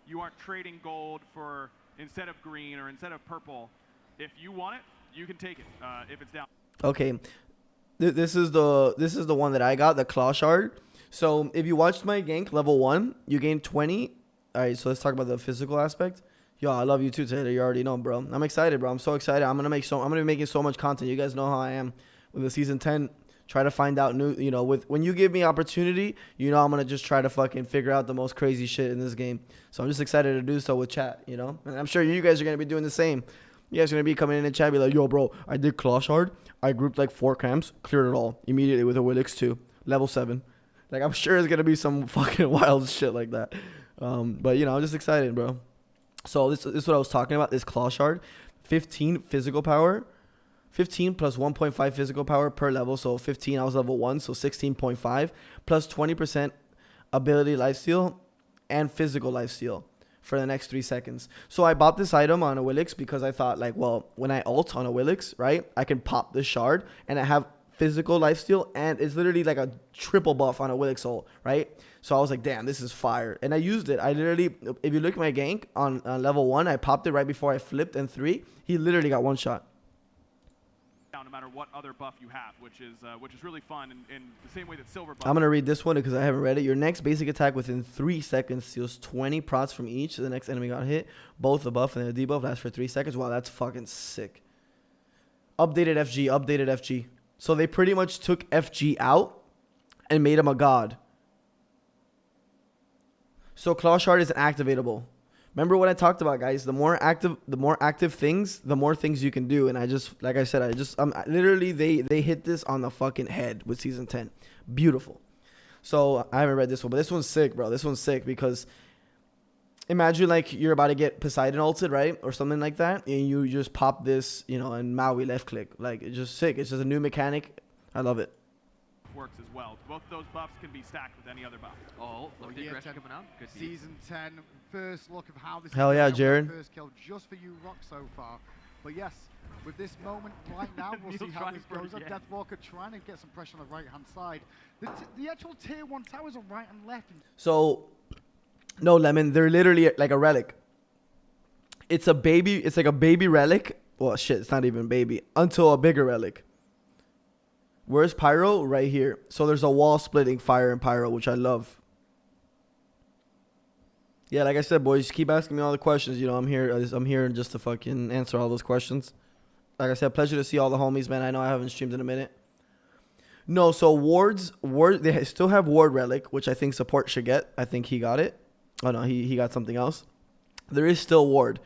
You aren't trading gold for instead of green or instead of purple. If you want it, you can take it if it's down.
Okay, this is the one that I got, the Claw Shard. So if you watched my gank level 1, you gain 20. All right, so let's talk about the physical aspect. Yo, I love you too, Taylor. You already know, bro. I'm excited, bro. I'm so excited. I'm gonna be making so much content. You guys know how I am with the season 10. Try to find out new, when you give me opportunity, I'm gonna just try to fucking figure out the most crazy shit in this game. So I'm just excited to do so with chat, and I'm sure you guys are gonna be doing the same. You guys are gonna be coming in and chat, be like, yo, bro, I did Claw Shard. I grouped like 4 camps, cleared it all immediately with a Willix 2, level 7. Like, I'm sure it's gonna be some fucking wild shit like that. But I'm just excited, bro. So this is what I was talking about. This Claw Shard, 15 physical power. 15 plus 1.5 physical power per level. So 15, I was level 1, so 16.5. Plus 20% ability lifesteal and physical lifesteal for the next 3 seconds. So I bought this item on a Willix because I thought, like, well, when I ult on a Willix, right, I can pop this shard and I have physical lifesteal, and it's literally like a triple buff on a Willix ult, right? So I was like, damn, this is fire. And I used it. I literally, if you look at my gank on level 1, I popped it right before I flipped, and 3, he literally got one shot.
No matter what other buff you have, which is really fun in the same way that silver buff.
I'm gonna read this one because I haven't read it. Your next basic attack within 3 seconds deals 20 procs from each. The next enemy got hit. Both the buff and the debuff lasts for 3 seconds. Wow, that's fucking sick. Updated FG. So they pretty much took FG out and made him a god. So Claw Shard is activatable. Remember what I talked about, guys? The more active things, the more things you can do. And I just, like I said, literally they hit this on the fucking head with season 10. Beautiful. So I haven't read this one, but this one's sick, bro. This one's sick because imagine like you're about to get Poseidon ulted, right? Or something like that. And you just pop this, and Maui left click. Like, it's just sick. It's just a new mechanic. I love it.
Works as well. Both of those buffs can be stacked with any other buff.
Oh, look at the aggression coming out. Good to see.
Season 10, first look of how this
Hell
is
yeah,
going to
Jared.
First kill just for you, Rock, so far. But yes, with this moment right now, we'll see how this goes. Deathwalker trying to get some pressure on the right-hand side. The actual tier 1 towers are right and left.
So, no, Lemon, they're literally like a relic. It's like a baby relic. Well, shit, it's not even baby. Until a bigger relic. Where's Pyro? Right here. So there's a wall splitting fire and Pyro, which I love. Yeah, like I said, boys, keep asking me all the questions. I'm here just to fucking answer all those questions. Like I said, pleasure to see all the homies, man. I know I haven't streamed in a minute. No, so Ward, they still have Ward Relic, which I think support should get. I think he got it. Oh, no, he got something else. There is still Ward.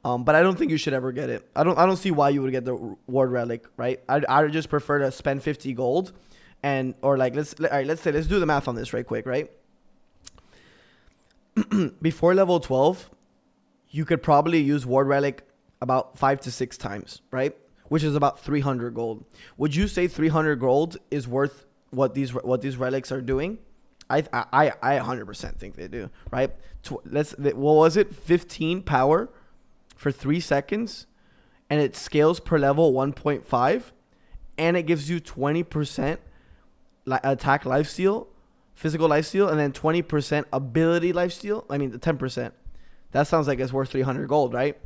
But I don't think you should ever get it. I don't see why you would get the Ward Relic, right? I'd just prefer to spend 50 gold, let's do the math on this right quick, right? Before level 12, you could probably use Ward Relic about 5 to 6 times, right? Which is about 300 gold. Would you say 300 gold is worth what these relics are doing? I 100% think they do, right? What was it? 15 power for 3 seconds, and it scales per level 1.5, and it gives you 20% attack lifesteal, physical lifesteal, and then 20% ability lifesteal. I mean, the 10%. That sounds like it's worth 300 gold, right?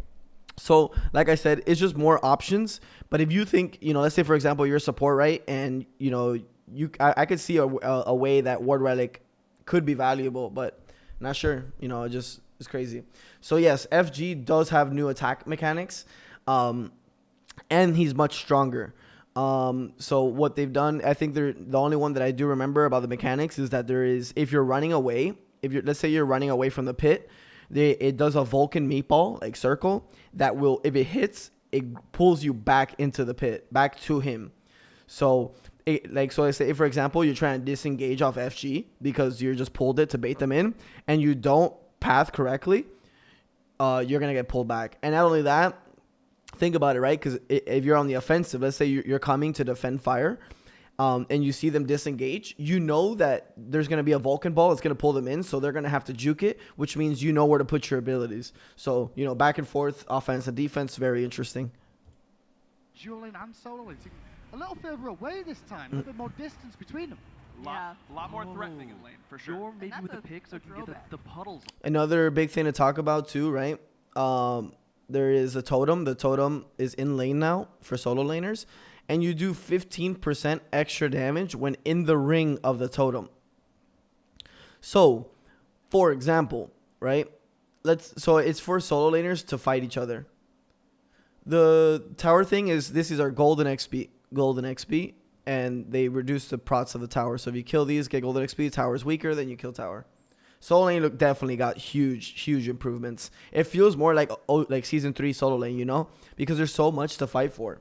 So, like I said, it's just more options. But if you think, let's say, for example, you're a support, right? And, I could see a way that Ward Relic could be valuable, but not sure. It's crazy. So, yes, FG does have new attack mechanics, and he's much stronger. So what they've done, I think the only one that I do remember about the mechanics is that if you're running away, let's say you're running away from the pit, it does a Vulcan meatball, like circle, that will, if it hits, it pulls you back into the pit, back to him. So, so I say, if, for example, you're trying to disengage off FG because you just pulled it to bait them in, and you don't path correctly, you're going to get pulled back. And not only that, think about it, right? Because if you're on the offensive, let's say you're coming to defend fire, and you see them disengage, you know that there's going to be a Vulcan ball that's going to pull them in, so they're going to have to juke it, which means you know where to put your abilities. So, back and forth, offense and defense, very interesting.
Julian and Solo, it's a little further away this time, a little bit more distance between them.
Yeah.
A lot more threatening in lane, for sure.
Or maybe
that's
with the
a
pick, so you can get the puddles.
Another big thing to talk about too, right? There is a totem. The totem is in lane now for solo laners. and you do 15% extra damage when in the ring of the totem. So, for example, right? So it's for solo laners to fight each other. The tower thing is, this is our golden XP, and they reduce the procs of the tower. So if you kill these, get golden XP, tower is weaker, then you kill tower. Solo lane definitely got huge improvements. It feels more like season 3 solo lane, you know, because there's so much to fight for.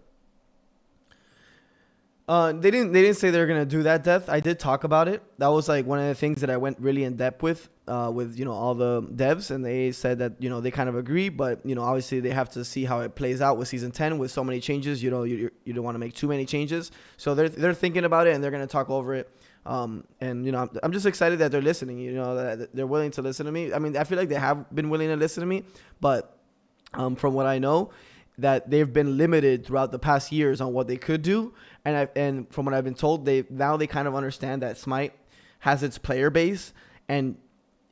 They didn't say they were gonna do that, Death. I did talk about it. That was like one of the things that I went really in depth with you know, all the devs, and they said that, you know, they kind of agree, but you know, obviously they have to see how it plays out with season 10 with so many changes. You know, you don't want to make too many changes, so they're thinking about it, and they're gonna talk over it. And you know, I'm just excited that they're listening. You know, that they're willing to listen to me. I mean, I feel like they have been willing to listen to me, but from what I know, that they've been limited throughout the past years on what they could do. And from what I've been told, they kind of understand that Smite has its player base, and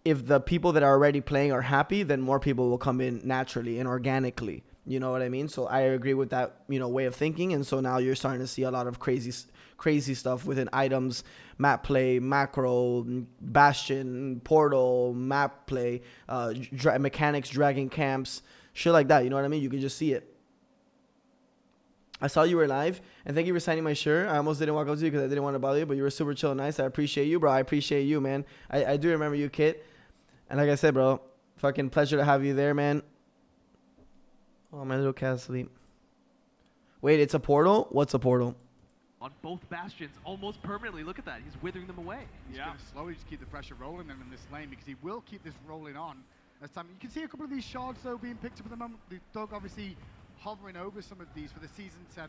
if the people that are already playing are happy, then more people will come in naturally and organically. You know what I mean? So I agree with that, you know, way of thinking. And so now you're starting to see a lot of crazy stuff within items, map play, macro, bastion, portal, map play, mechanics, dragging camps, shit like that. You know what I mean? You can just see it. I saw you were live, and thank you for signing my shirt. I almost didn't walk up to you because I didn't want to bother you, but you were super chill and nice. I appreciate you, bro. I appreciate you, man. I do remember you, Kit. And like I said, bro, fucking pleasure to have you there, man. Oh, my little cat's asleep. Wait, it's a portal? What's a portal?
On both bastions, almost permanently. Look at that. He's withering them away.
He's going to slowly just keep the pressure rolling them in this lane, because he will keep this rolling on as time. You can see a couple of these shards, though, being picked up at the moment. The dog obviously hovering over some of these for the Season 10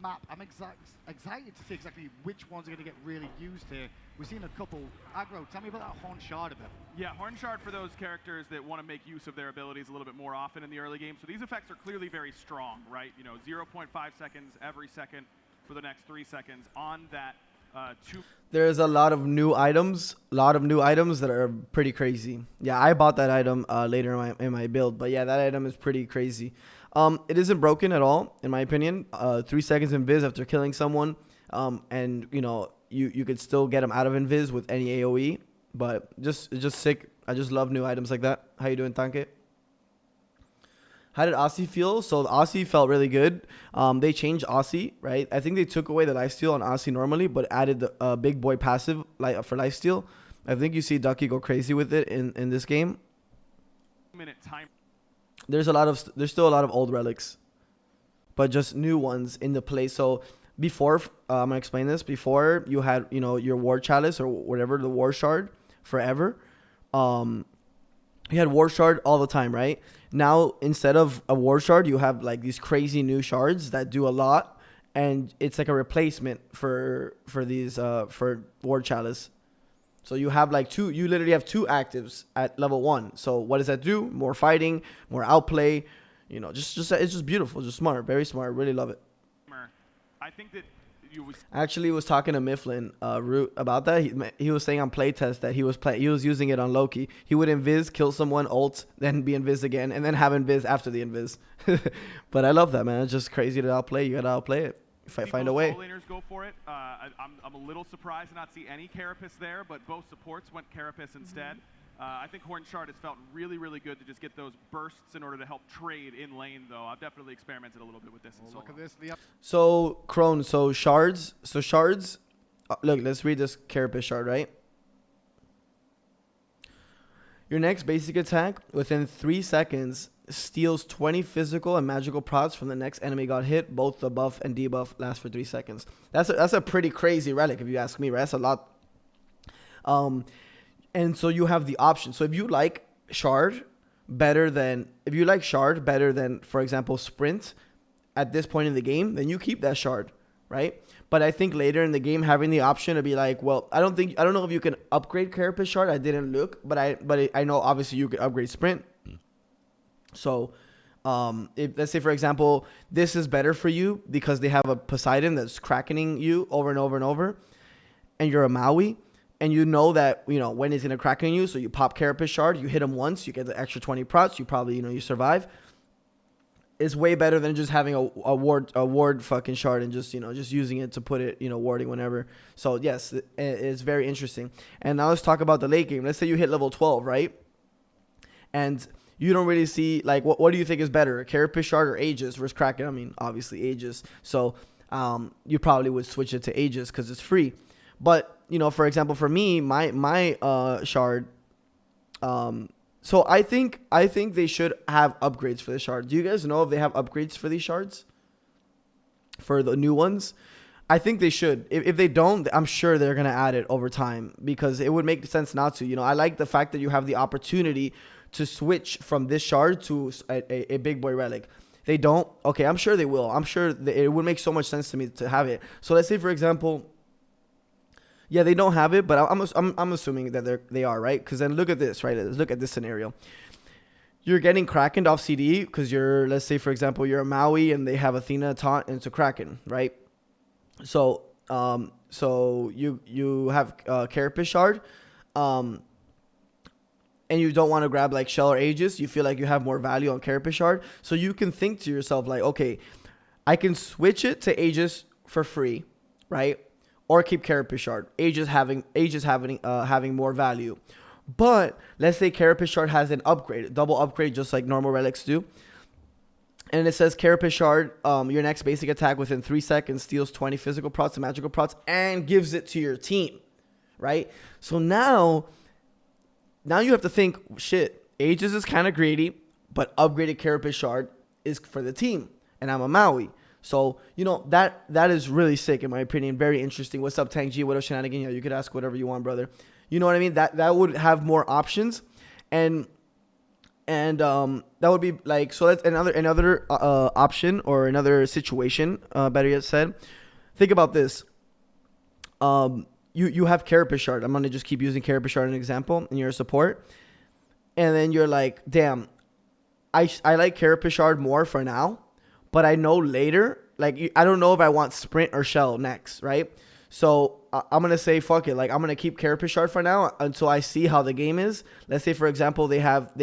map. I'm excited to see exactly which ones are going to get really used here. We've seen a couple. Aggro, tell me about that Horn Shard a bit.
Yeah, Horn Shard for those characters that want to make use of their abilities a little bit more often in the early game. So these effects are clearly very strong, right? You know, 0.5 seconds every second for the next 3 seconds on that
There's a lot of new items, that are pretty crazy. Yeah, I bought that item later in my build, but yeah, that item is pretty crazy. It isn't broken at all, in my opinion. 3 seconds invis after killing someone, and you know, you could still get them out of invis with any AoE, but it's just sick. I just love new items like that. How you doing, Tanke? How did Aussie feel? So the Aussie felt really good. They changed Aussie, right? I think they took away the lifesteal on Aussie normally, but added the big boy passive for lifesteal. I think you see Ducky go crazy with it in this game.
Minute time.
There's still a lot of old relics, but just new ones in the play. So before, I'm gonna explain this. Before, you had, you know, your war chalice or whatever, the war shard forever. You had war shard all the time, right? Now, instead of a war shard, you have like these crazy new shards that do a lot, and it's like a replacement for these for war chalice. So you have like you literally have 2 actives at level 1. So what does that do? More fighting, more outplay, you know, just it's just beautiful, just smart, very smart. Really love it.
I think that
I actually was talking to Mifflin Root about that. He was saying on playtest that he was using it on Loki. He would invis, kill someone, ult, then be invis again, and then have invis after the invis. But I love that, man. It's just crazy to outplay. You gotta outplay it. If I find a way.
Laners go for it. I'm a little surprised to not see any Carapace there, but both supports went Carapace instead. I think Horn Shard has felt really, really good to just get those bursts in order to help trade in lane, though. I've definitely experimented a little bit with this in solo.
Look at this.
So, Crone, shards. Look, let's read this Carapace shard, right? Your next basic attack, within 3 seconds, steals 20 physical and magical procs from the next enemy got hit. Both the buff and debuff last for 3 seconds. That's a pretty crazy relic, if you ask me, right? That's a lot. And so you have the option. So if you like shard better than, for example, sprint at this point in the game, then you keep that shard, right? But I think later in the game, having the option to be like, well, I don't know if you can upgrade Carapace shard. I didn't look, but I know obviously you can upgrade sprint. So, if, let's say for example, this is better for you because they have a Poseidon that's cracking you over and over and over, and you're a Maui. And you know that, you know, when he's going to crack on you, so you pop Carapace shard, you hit him once, you get the extra 20 procs, you probably, you know, you survive. is way better than just having a ward fucking shard and just just using it to put it warding whenever. So yes, it's very interesting. And now let's talk about the late game. Let's say you hit level 12, right? And you don't really see, like, what do you think is better, a Carapace Shard or Aegis versus Kraken? I mean, obviously Aegis. So you probably would switch it to Aegis because it's free. But for example, for me, my shard. So I think they should have upgrades for the shard. Do you guys know if they have upgrades for these shards? For the new ones? I think they should. If they don't, I'm sure they're going to add it over time because it would make sense not to. I like the fact that you have the opportunity to switch from this shard to a big boy relic. They don't? Okay, I'm sure they will. I'm sure it would make so much sense to me to have it. So let's say, for example, yeah, they don't have it, but I'm assuming that they are, right? Because then look at this, right? Let's look at this scenario. You're getting Krakened off CD because let's say, for example, you're a Maui and they have Athena taunt into Kraken, right? So you have Carapace Shard, and you don't want to grab like Shell or Aegis. You feel like you have more value on Carapace Shard, so you can think to yourself like, okay, I can switch it to Aegis for free, right? Or keep Carapace Shard. Aegis having more value. But let's say Carapace Shard has an upgrade, double upgrade, just like normal relics do. And it says Carapace Shard, your next basic attack within 3 seconds steals 20 physical procs and magical procs and gives it to your team, right? So now you have to think, shit, Aegis is kind of greedy, but upgraded Carapace Shard is for the team, and I'm a Maui. So, that is really sick, in my opinion. Very interesting. What's up, Tank G? What up, Shenanigan? You could ask whatever you want, brother. You know what I mean? That would have more options. And that would be like, so that's another option or another situation, better yet said. Think about this. You have Carapace Shard. I'm going to just keep using Carapace Shard as an example, and you're a support. And then you're like, damn, I like Carapace Shard more for now. But I know later, like, I don't know if I want Sprint or Shell next, right? So I'm going to say, fuck it. Like, I'm going to keep Carapace Shard for now until I see how the game is. Let's say, for example, they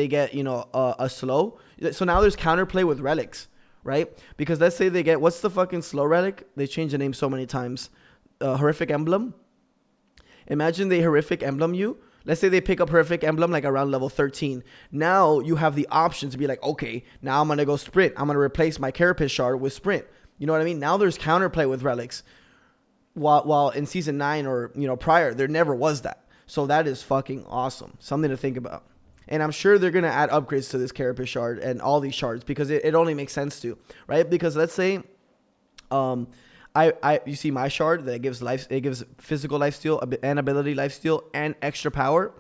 get, a slow. So now there's counterplay with relics, right? Because let's say they get, what's the fucking slow relic? They changed the name so many times. Horrific Emblem. Imagine they Horrific Emblem you. Let's say they pick up Horrific Emblem like around level 13. Now you have the option to be like, okay, now I'm going to go Sprint. I'm going to replace my Carapace Shard with Sprint. You know what I mean? Now there's counterplay with relics. While in Season 9 or, prior, there never was that. So that is fucking awesome. Something to think about. And I'm sure they're going to add upgrades to this Carapace Shard and all these shards because it only makes sense to, right? Because let's say, you see my shard that gives physical lifesteal and ability lifesteal and extra power.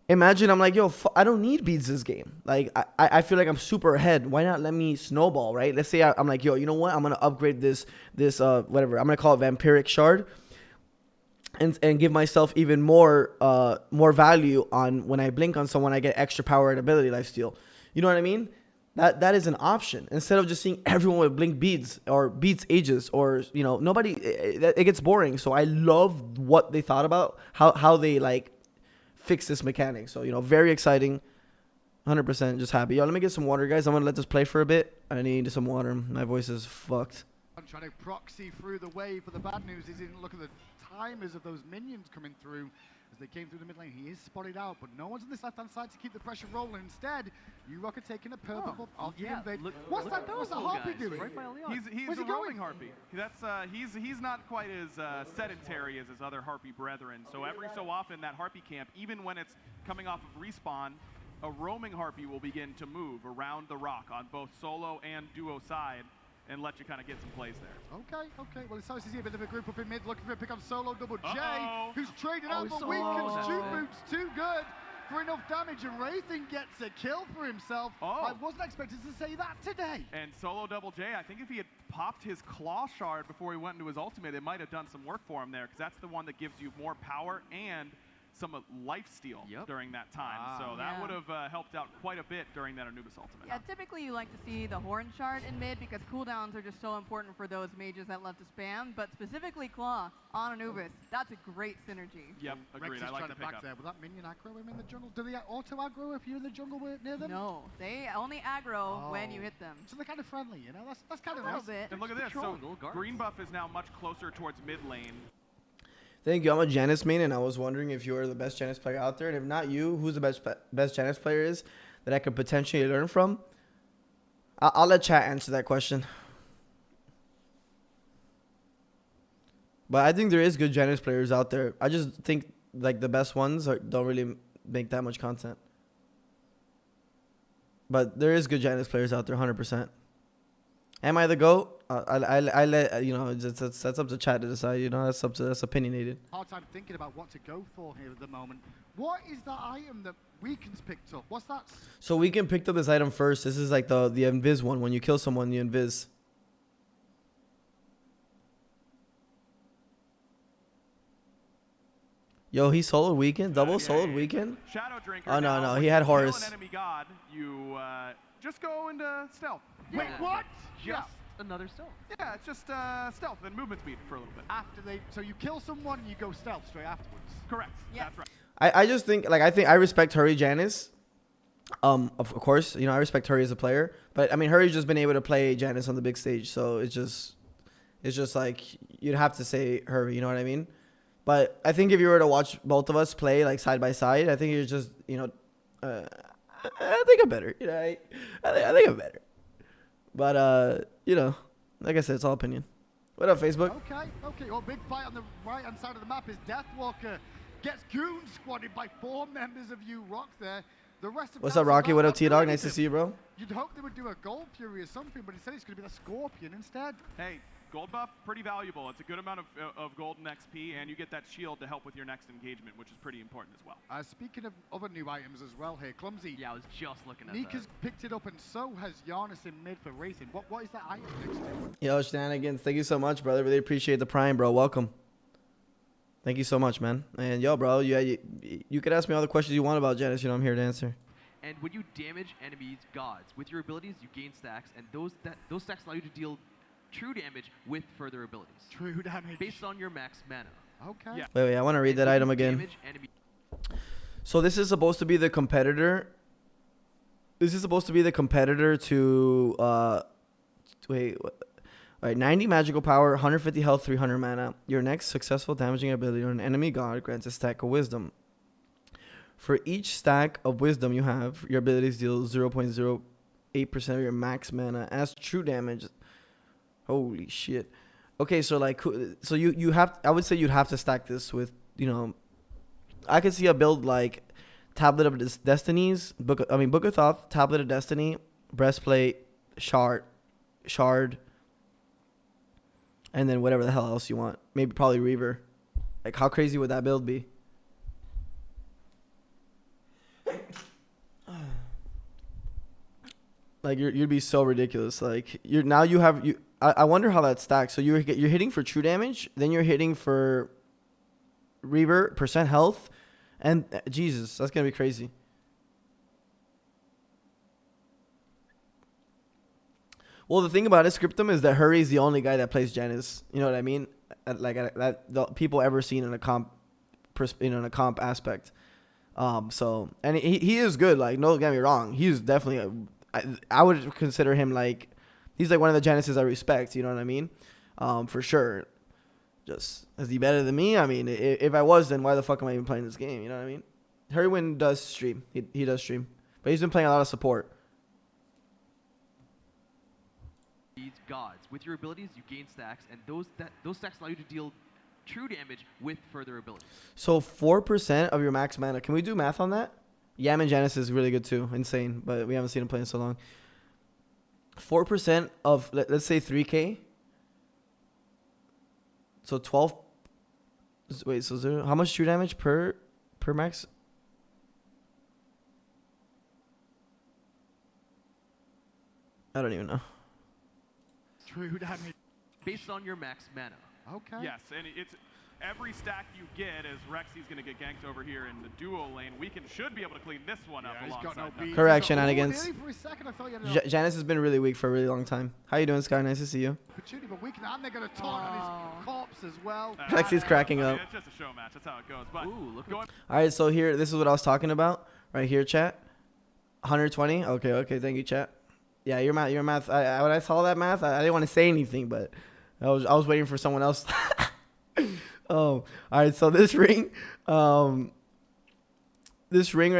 Imagine I'm like, yo, I don't need beads this game. Like, I feel like I'm super ahead. Why not let me snowball, right? Let's say I'm like, yo, you know what? I'm going to upgrade this whatever. I'm going to call it Vampiric Shard and give myself even more value on when I blink on someone, I get extra power and ability lifesteal. You know what I mean? That is an option instead of just seeing everyone with blink beads or beads Aegis or nobody. It gets boring. So I love what they thought about how they like fix this mechanic. So very exciting. 100% just happy. Yo, let me get some water, guys. I'm gonna let this play for a bit. I need some water. My voice is fucked.
I'm trying to proxy through the wave, but the bad news is he didn't look at the timers of those minions coming through. As they came through the mid lane, he is spotted out, but no one's on this left-hand side to keep the pressure rolling. Instead, U-Rock are taking a purple buff off the invade. What's that Harpy doing?
Right by Leon. He's a roaming Harpy. That's he's not quite as sedentary as his other Harpy brethren. So every so often that Harpy camp, even when it's coming off of respawn, a roaming Harpy will begin to move around the rock on both solo and duo side and let you kind of get some plays there.
Okay. Well, it's nice to see a bit of a group up in mid looking for a pick on solo double J, who's traded out for weakens. Juke Boots too good for enough damage, and Wraithen gets a kill for himself. I wasn't expecting to say that today.
And solo double J, I think if he had popped his claw shard before he went into his ultimate, it might have done some work for him there, because that's the one that gives you more power and some life steal during that time. So that would have helped out quite a bit during that Anubis ultimate.
Yeah, typically you like to see the Horn Shard in mid because cooldowns are just so important for those mages that love to spam, but specifically Claw on Anubis, that's a great synergy.
Yep, agreed. I like the pickup.
There. Will that minion aggro him in the jungle? Do they auto aggro if you're in the jungle near them?
No, they only aggro when you hit them.
So they're kind of friendly, you know? That's kind of
A
nice.
little bit.
And look at this. So green buff is now much closer towards mid lane.
Thank you. I'm a Janus main, and I was wondering if you are the best Janus player out there, and if not you, who's the best Janus player is that I could potentially learn from? I'll let chat answer that question. But I think there is good Janus players out there. I just think like the best ones don't really make that much content. But there is good Janus players out there, 100%. Am I the GOAT? I let you know. That's up to chat to decide. You know, that's opinionated.
Hard time thinking about what to go for here at the moment. What is that item that Weaken's picked up? What's that?
So Weaken picked up this item first. This is like the invis one. When you kill someone, you invis. Yo, he soloed Weaken, double soloed Weaken.
Shadow Drinker.
Oh no,
now,
he had
when you
Horus.
kill an enemy god, you just go into stealth.
Wait, what?
Just another stealth.
Yeah, it's just stealth and movement speed for a little bit.
So you kill someone and you go stealth straight afterwards.
Correct.
Yeah.
That's right.
I just think I respect Hurry Janus. Of course, you know, I respect Hurry as a player, but I mean Hurry's just been able to play Janus on the big stage, so it's just like you'd have to say Hurry, you know what I mean? But I think if you were to watch both of us play like side by side, I think you're just, you know, I think I'm better. You know, I think I'm better. But you know, like I said, it's all opinion. What up, Facebook?
Okay. Well, big fight on the right-hand side of the map is Deathwalker gets goon squatted by 4 members of U-Rock there. The rest of
What's up, Rocky? What up, T-Dog? Nice to see you, bro.
You'd hope they would do a Gold Fury or something, but instead it's going to be the Scorpion instead.
Hey, gold buff, pretty valuable. It's a good amount of golden XP, and you get that shield to help with your next engagement, which is pretty important as well.
Speaking of other new items as well here, Clumsy.
Yeah, I was just looking at
Nika's
that.
picked it up, and so has Giannis in mid for racing. What is that item next to?
Yo, Shenanigans, thank you so much, brother. Really appreciate the prime, bro. Welcome. Thank you so much, man. And yo, bro, you could ask me all the questions you want about Janus. You know, I'm here to answer.
And when you damage enemies' gods with your abilities, you gain stacks, and those stacks allow you to deal true damage with further abilities.
True damage.
Based on your max mana.
Okay.
Yeah.
Wait, I want to read that item again. So this is supposed to be the competitor. This is supposed to be the competitor to wait. What? All right, 90 magical power, 150 health, 300 mana. Your next successful damaging ability on an enemy god grants a stack of wisdom. For each stack of wisdom you have, your abilities deal 0.08% of your max mana as true damage. Holy shit. Okay, so like, so you have, I would say you'd have to stack this with, you know, I could see a build like Tablet of Destinies, Book of Thoth, Tablet of Destiny, Breastplate, Shard, and then whatever the hell else you want. Maybe probably Reaver. Like, how crazy would that build be? Like, you'd be so ridiculous. Like, I wonder how that stacks. So you're hitting for true damage, then you're hitting for Reaver, percent health, and Jesus, that's gonna be crazy. Well, the thing about it, Scriptum, is that Hurry is the only guy that plays Janus. You know what I mean? That the people ever seen in a comp, in a comp aspect. So, and he is good. Like, don't get me wrong, he's definitely I would consider him like, he's like one of the Januses I respect. You know what I mean? For sure. Just, is he better than me? I mean, if I was, then why the fuck am I even playing this game? You know what I mean? Hurrywin does stream. He does stream, but he's been playing a lot of support.
These gods with your abilities, you gain stacks, and those stacks allow you to deal true damage with further abilities.
So 4% of your max mana. Can we do math on that? Yaman Janus is really good too. Insane, but we haven't seen him play in so long. 4% of, let's say 3K. So 12. Wait, so how much true damage per max? I don't even know.
True damage.
Based on your max mana.
Okay.
Yes, and it's every stack you get, as Rexy's going to get ganked over here in the duo lane, should be able to clean this one up alongside that.
Correct, shenanigans.
For a second, I thought you had an
Janice has been really weak for a really long time. How you doing, Sky? Nice to see you.
opportunity, but Weekend, and they're going to taunt on his corpse as well.
Lexi's cracking up.
It's just a show match. That's how it goes. But
Ooh, look
going
All right, so here, this is what I was talking about right here, chat. 120. Okay, thank you, chat. Yeah, your math. When I saw that math, I didn't want to say anything, but I was waiting for someone else. All right, so this ring, right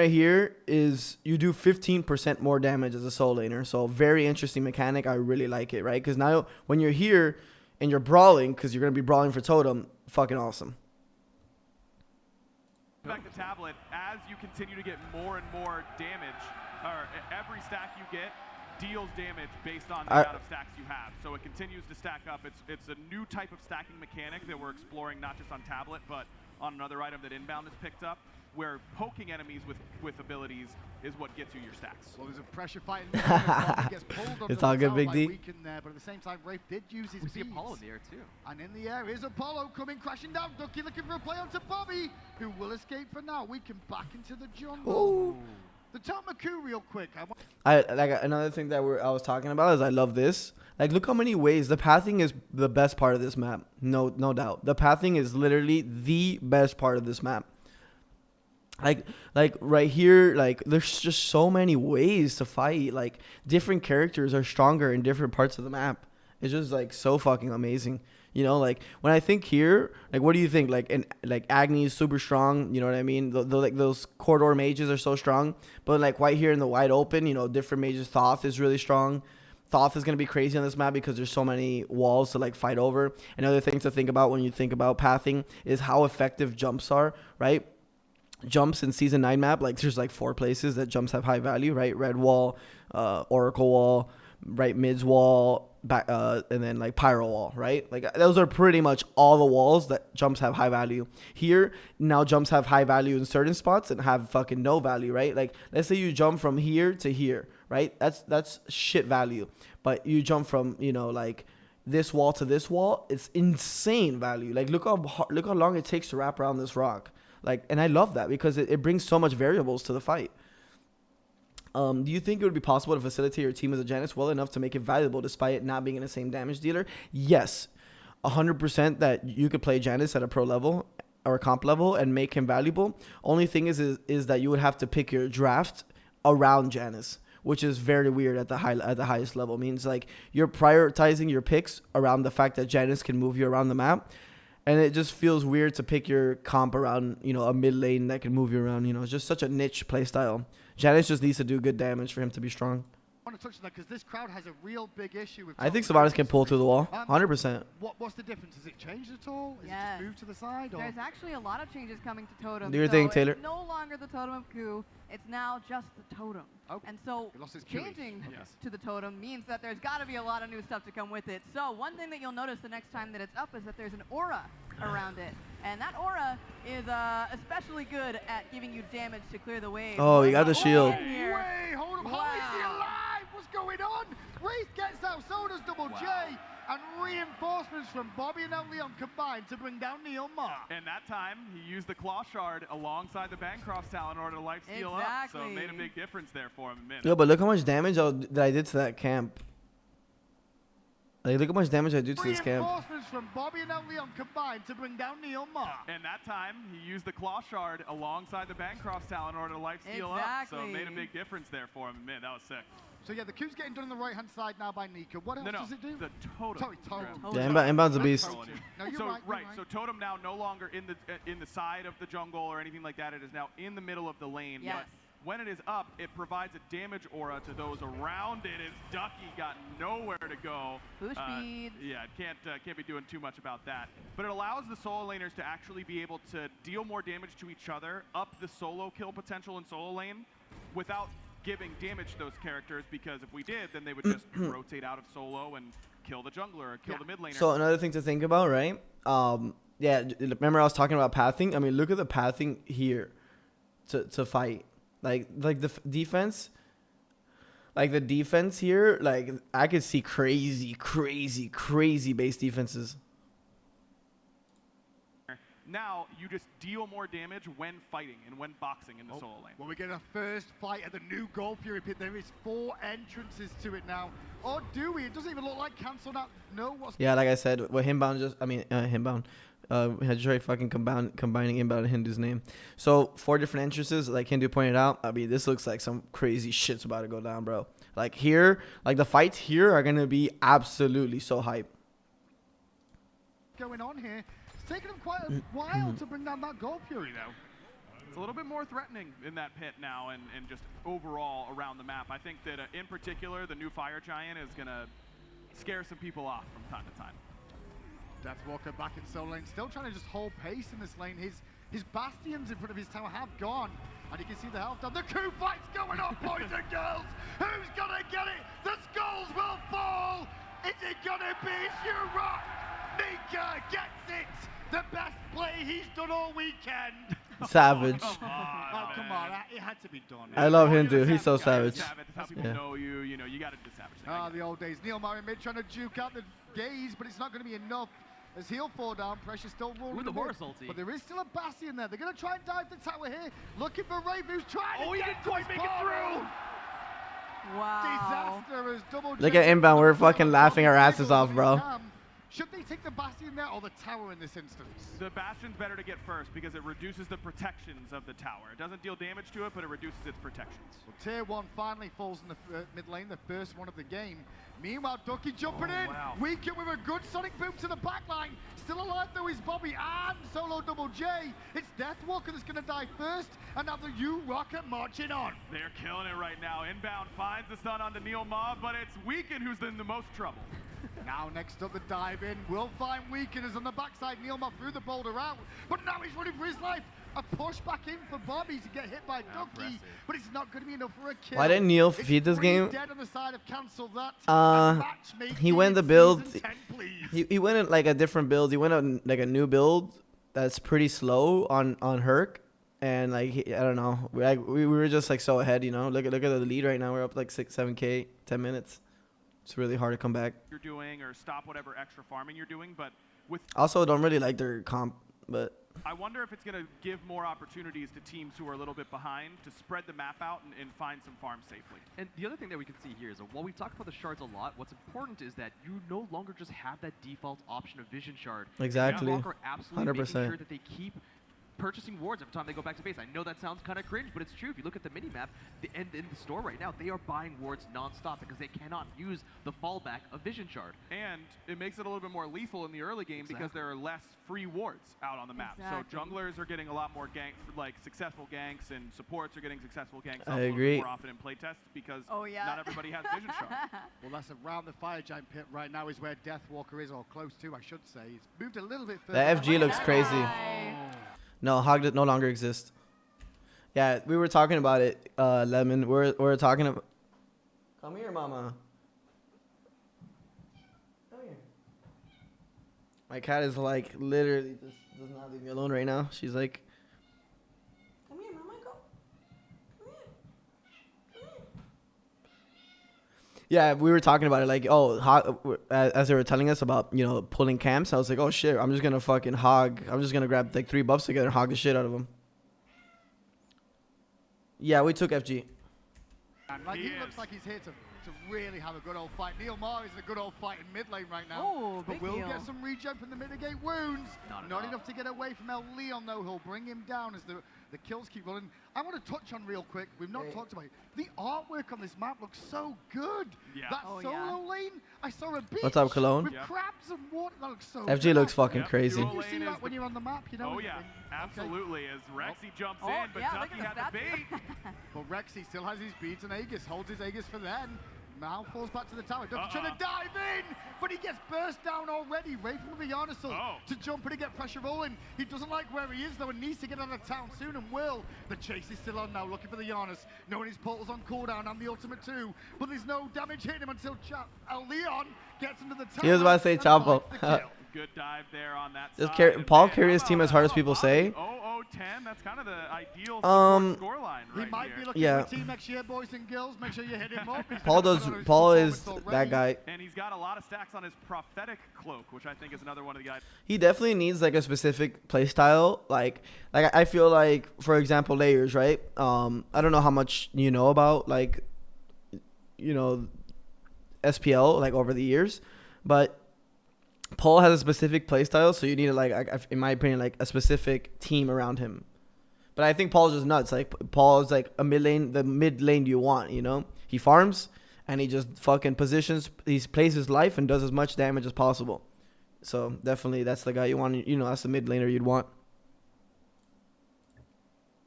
here is you do 15% more damage as a soul laner. So very interesting mechanic. I really like it, right? Because now when you're here and you're brawling, because you're gonna be brawling for totem, fucking awesome.
back to tablet, as you continue to get more and more damage, or every stack you get deals damage based on the amount of stacks you have. So it continues to stack up. It's a new type of stacking mechanic that we're exploring, not just on tablet, but on another item that Inbound has picked up, where poking enemies with abilities is what gets you your stacks.
Well, there's a pressure fight. Gets pulled
It's all good, Big D.
Weekend there, but at the same time, Wraith did use his
We see
beads.
Apollo in the air too.
And in the air is Apollo coming crashing down. Ducky looking for a play onto Bobby, who will escape for now. Weekend back into the jungle.
Ooh.
The Tomaku real quick.
I like another thing that I was talking about is I love this. Like, look how many ways the pathing is the best part of this map. No doubt. The pathing is literally the best part of this map. Like right here, like there's just so many ways to fight. Like different characters are stronger in different parts of the map. It's just like so fucking amazing. You know, like when I think here, like what do you think? Like Agni is super strong. You know what I mean? Like those corridor mages are so strong. But like right here in the wide open, you know, different mages. Thoth is really strong. Thoth is gonna be crazy on this map because there's so many walls to like fight over. Another thing to think about when you think about pathing is how effective jumps are, right? Jumps in season 9 map, like there's like 4 places that jumps have high value, right? Red wall, Oracle wall, right? Mids wall, back, and then like Pyro wall, right? Like those are pretty much all the walls that jumps have high value. Here now jumps have high value in certain spots and have fucking no value, right? Like let's say you jump from here to here, right? That's shit value. But you jump from, you know, like this wall to this wall, it's insane value. Like look how long it takes to wrap around this rock. Like, and I love that because it brings so much variables to the fight. Do you think it would be possible to facilitate your team as a Janus well enough to make it valuable despite it not being in the same damage dealer? Yes, 100% that you could play Janus at a pro level or a comp level and make him valuable. Only thing is that you would have to pick your draft around Janus, which is very weird at the highest level. It means like you're prioritizing your picks around the fact that Janus can move you around the map. And it just feels weird to pick your comp around, you know, a mid lane that can move you around. You know, it's just such a niche play style. Janus just needs to do good damage for him to be strong.
I want to touch on that because this crowd has a real big issue with.
I think Sylvanas can pull through the wall, 100%.
What's the difference? Has it changed at all? Is it
Yes.
just moved to the side? Or?
There's actually a lot of changes coming to Totem.
Do your thing, Taylor.
It's no longer the Totem of Ku. It's now just the Totem.
Oh,
And so
he lost his Q.
changing
Yes.
to the Totem means that there's got to be a lot of new stuff to come with it. So one thing that you'll notice the next time that it's up is that there's an aura around it. And that aura is especially good at giving you damage to clear the way.
Oh, you got the shield.
Wait, hold up. How is he alive? What's going on? Wraith gets out, so does Double J. And reinforcements from Bobby and Leon combined to bring down Neil Mark.
And that time, he used the Claw Shard alongside the Bancroft Talon in order to lifesteal up. So it made a big difference there for him.
Yo, but look how much damage that I did to that camp. Like, look how much damage I do to this camp.
Reinforcements from Bobby and Leon combined to bring down Neil Mark.
And that time, he used the Claw Shard alongside the Bancroft Talon in order to lifesteal up. So it made a big difference there for him. Man, that was sick.
So yeah, the Q's getting done on the right-hand side now by Nika. What else does it do?
The Totem.
Sorry, Totem.
Yeah, Inbound's a beast.
No, you're
So
right.
so Totem now no longer in the side of the jungle or anything like that. It is now in the middle of the lane.
Yes.
But when it is up, it provides a damage aura to those around it. As Ducky got nowhere to go.
Boost speed.
Yeah, it can't be doing too much about that. But it allows the solo laners to actually be able to deal more damage to each other, up the solo kill potential in solo lane, without giving damage to those characters, because if we did, then they would just rotate out of solo and kill the jungler or kill the mid laner.
So another thing to think about, right? Yeah, remember I was talking about pathing? I mean, look at the pathing here to fight. Like the defense, like the defense here, like I could see crazy base defenses.
Now you just deal more damage when fighting and when boxing in the solo lane.
Well, we get a first fight at the new Gold Fury pit. There is 4 entrances to it now. Or do we? It doesn't even look like Cancel now. No, what's...
Yeah, like I said, with Himbound Himbound. Had Dre fucking combining inbound and Hindu's name. So 4 different entrances, like Hindu pointed out. I mean, this looks like some crazy shit's about to go down, bro. Like here, like the fights here are gonna be absolutely so hype.
Going on here. It's taken them quite a while to bring down that Gold Fury, though.
It's a little bit more threatening in that pit now and just overall around the map. I think that in particular, the new Fire Giant is going to scare some people off from time to time.
Deathwalker back in solo lane, still trying to just hold pace in this lane. His bastions in front of his tower have gone, and you can see the health down. The coup fight's going on, boys and girls. Who's going to get it? The skulls will fall. Is it going to be Rock? Nika gets it. The best play he's done all weekend.
Savage.
Oh, come on. It had to be done.
I love Hindu. He's so savage.
Savage. That's how people know you. You know, you got to do Savage.
Ah, the old days. Neil Murray mid trying to juke out the gaze, but it's not going to be enough. As he'll fall down, pressure still rolling.
With the horse ulti.
But there is still a Bastion there. They're going to try and dive the tower here. Looking for Rafe, who's trying to
he
get
didn't quite make it through.
Wow.
Disaster as double.
Look at inbound. We're fucking laughing our asses off, bro.
Should they take the Bastion there or the tower in this instance?
The Bastion's better to get first because it reduces the protections of the tower. It doesn't deal damage to it, but it reduces its protections.
Well, Tier 1 finally falls in the mid lane, the first one of the game. Meanwhile, Ducky jumping in.
Wow.
Weaken with a good Sonic boom to the back line. Still alive though is Bobby and solo Double J. It's Deathwalker that's going to die first. And now the U-Rocket marching on.
They're killing it right now. Inbound finds the stun onto Neil Mob, but it's Weaken who's in the most trouble.
Now next up the dive in. Will find Weakeners on the backside. Neil Mob threw the boulder out. But now he's running for his life. A push back in for Bobby to get hit by Ducky, but it's not going to be enough for a kill.
Why didn't Neil feed this game?
Dead on the side of Cancel that.
He went the build.
10,
He went in like a different build. He went on like a new build that's pretty slow on Herc, and like I don't know. We were just like so ahead, you know. Look at the lead right now. We're up like 6-7K, 10 minutes. It's really hard to come back.
You're doing or stop whatever extra farming you're doing, but with
Also, don't really like their comp, but
I wonder if it's going to give more opportunities to teams who are a little bit behind to spread the map out and find some farms safely.
And the other thing that we can see here is that while we've talked about the shards a lot, what's important is that you no longer just have that default option of Vision Shard.
Exactly.
You are absolutely
100%.
making sure that they keep purchasing wards every time they go back to base. I know that sounds kind of cringe, but it's true. If you look at the mini-map and in the store right now, they are buying wards non-stop because they cannot use the fallback of Vision Shard.
And it makes it a little bit more lethal in the early game because there are less free wards out on the map. So junglers are getting a lot more successful ganks, and supports are getting successful ganks
I agree.
more often in playtests because not everybody has Vision Shard.
Well, that's around the Fire Giant pit right now is where Deathwalker is, or close to, I should say. He's moved a little bit further.
the FG looks crazy. No, Hog no longer exists. Yeah, we were talking about it, Lemon. We're talking about. Come here, Mama. Come here. My cat is like literally just does not leave me alone right now. She's like, come here, Mama, go. Come here. Come here. Yeah, we were talking about it like, as they were telling us about, you know, pulling camps, I was like, oh shit, I'm just gonna fucking hog. I'm just gonna grab like 3 buffs together and hog the shit out of them. Yeah, we took FG.
And like, he looks like he's here to really have a good old fight. Neil Mar is a good old fight in mid lane right now.
Oh,
but
big
will
deal.
get some regen from the mitigate wounds. Not enough to get away from El Leon, though. He'll bring him down as the kills keep rolling. I want to touch on real quick. We've not talked about it. The artwork on this map looks so good.
Yeah.
That solo lane, I saw a beach.
What's up, Cologne?
With crabs and water. That looks so
FG
good.
looks fucking crazy.
You see that when you're on the map, you know?
Oh yeah, absolutely. As Rexy jumps
Oh,
in, but
yeah, look
Ducky
at
had
the
the bait.
But Rexy still has his beads and Aegis, holds his Aegis for then. Now falls back to the tower. Ducky trying to dive in, but he gets burst down already. Rafe with the Yarnacle to jump in and get pressure rolling. He doesn't like where he is though and needs to get out of town soon and will. The chase is still on now, looking for the Yarnus, knowing his portal's on cooldown and the ultimate too. But there's no damage hitting him until Leon gets into the tower.
He was about to say Chapo.
Good dive there on that
Just
side.
Paul carry his team as hard as people say.
0-10, that's kind of the ideal scoreline
He
right
might
here.
be looking for a team next year, boys and girls. Make sure you hit him up.
Paul is that guy.
And he's got a lot of stacks on his prophetic cloak, which I think is another one of the guys.
He definitely needs like a specific play style. Like I feel like, for example, layers, right? I don't know how much you know about like, you know, SPL like over the years, but Paul has a specific play style, so you need like, in my opinion, like a specific team around him. But I think Paul's just nuts. Like Paul is like the mid lane you want, you know? He farms and he just fucking positions, he plays his life and does as much damage as possible. So definitely that's the guy you want, you know, that's the mid laner you'd want.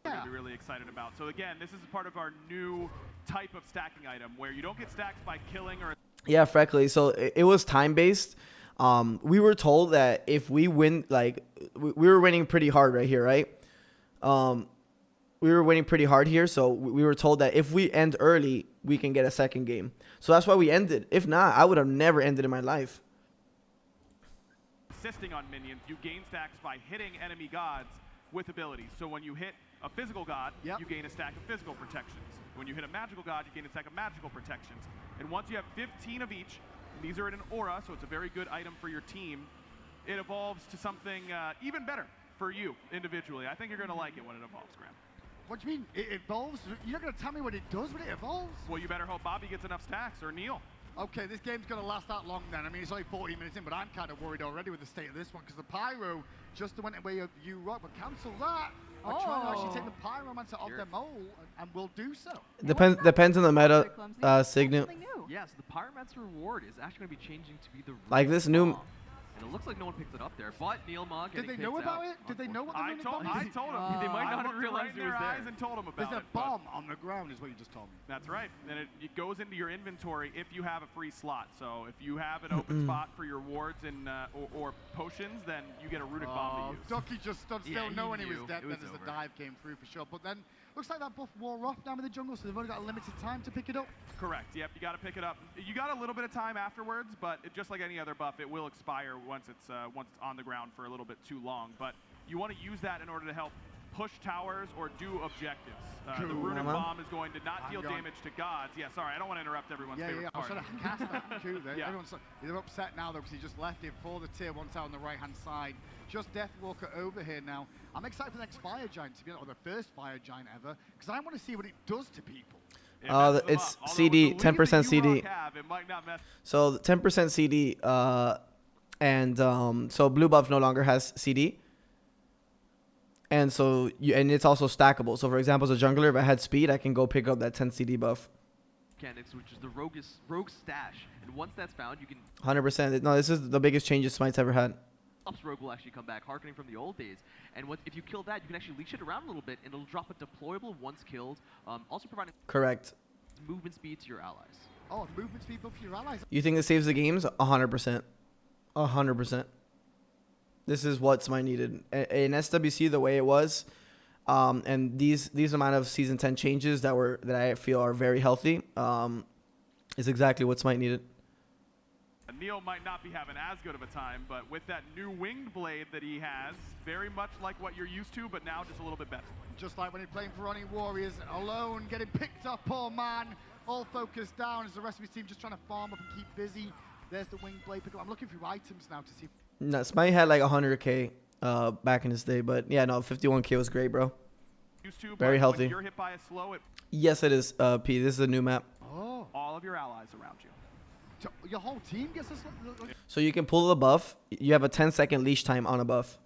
We're going to be really excited about. So again, this is part of our new type of stacking item where you don't get stacked by killing or...
Yeah, Freckly. So it was time-based. We were told that if we win, like, we were winning pretty hard right here, right? We were winning pretty hard here, so we were told that if we end early, we can get a second game. So that's why we ended. If not, I would have never ended in my life.
Assisting on minions, you gain stacks by hitting enemy gods with abilities. So when you hit a physical god, you gain a stack of physical protections. When you hit a magical god, you gain a stack of magical protections. And once you have 15 of each, and these are in an aura, so it's a very good item for your team, it evolves to something even better for you individually. I think you're going to like it when it evolves, Graham.
What do you mean? It evolves? You're not going to tell me what it does when it evolves?
Well, you better hope Bobby gets enough stacks, or Neil.
Okay, this game's going to last that long then. I mean, it's only 40 minutes in, but I'm kind of worried already with the state of this one, because the Pyro just went away of you rock, but cancel that. I'm trying to actually take the Pyromancer off their mole, and we'll do so.
Depends on the meta, Signal.
Yes, the Pyromancer reward is actually going to be changing to be the
like this new...
And it looks like no one picked it up there, but Neil Ma
Did they know about it? Did they know what the
I told them.
They might not have realized
in
it was
their
there.
eyes and told them about
There's a bomb on the ground is what you just told me.
That's right. And it goes into your inventory if you have a free slot. So if you have an open spot for your wards and or potions, then you get a runic bomb to use.
Ducky just stood still knowing he was dead then as
over.
the dive came through for sure. But then looks like that buff wore off down in the jungle, so they've only got a limited time to pick it up.
Correct. Yep, you got to pick it up. You got a little bit of time afterwards, but just like any other buff, it will expire once it's on the ground for a little bit too long. But you want to use that in order to help push towers or do objectives. The runic bomb is going to not deal damage to gods. Yeah, sorry, I don't want to interrupt everyone's favorite part.
I was trying to cast that too. They're upset now though because he just left it for the tier 1 tower on the right-hand side. Just Deathwalker over here now. I'm excited for the next Fire Giant to be or the first Fire Giant ever because I want to see what it does to people.
It's CD, 10% CD. So 10% CD, so blue buff no longer has CD. And so and it's also stackable. So for example, as a jungler, if I had speed, I can go pick up that 10 CD buff.
Mechanics, which is the rogue stash, and once that's found, you can
100%. No, this is the biggest changes Smite's ever had.
Rogue will actually come back, harkening from the old days. And if you kill that, you can actually leash it around a little bit, and it'll drop a deployable once killed, also providing movement speed to your allies.
Oh, movement speed for your allies.
You think it saves the games? 100%. 100%. This is what Smite needed. In SWC, the way it was, and these amount of Season 10 changes that I feel are very healthy, is exactly what Smite needed.
Neil might not be having as good of a time, but with that new winged blade that he has, very much like what you're used to, but now just a little bit better.
Just like when he's playing for Ronnie Warriors, alone, getting picked up, poor man, all focused down as the rest of his team just trying to farm up and keep busy. There's the winged blade pickup. I'm looking through items now to see.
No, Smite had like 100k back in his day, but yeah, no, 51k was great, bro.
Used to,
very healthy.
When you're hit by a slow,
yes, it is, P. This is a new map.
Oh.
All of your allies around you.
So your whole team gets this.
So you can pull the buff. You have a 10-second leash time on a buff.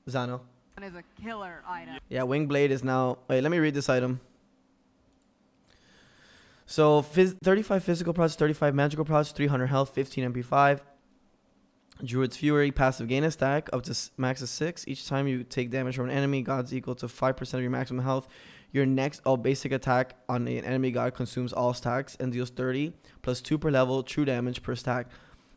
Zano.
That is a killer item.
Yeah, Wing Blade is now... Wait, let me read this item. So 35 physical procs, 35 magical procs, 300 health, 15 MP5. Druid's Fury, passive gain a stack up to max of 6. Each time you take damage from an enemy, god's equal to 5% of your maximum health. Your next basic attack on an enemy god consumes all stacks and deals 30 plus 2 per level true damage per stack.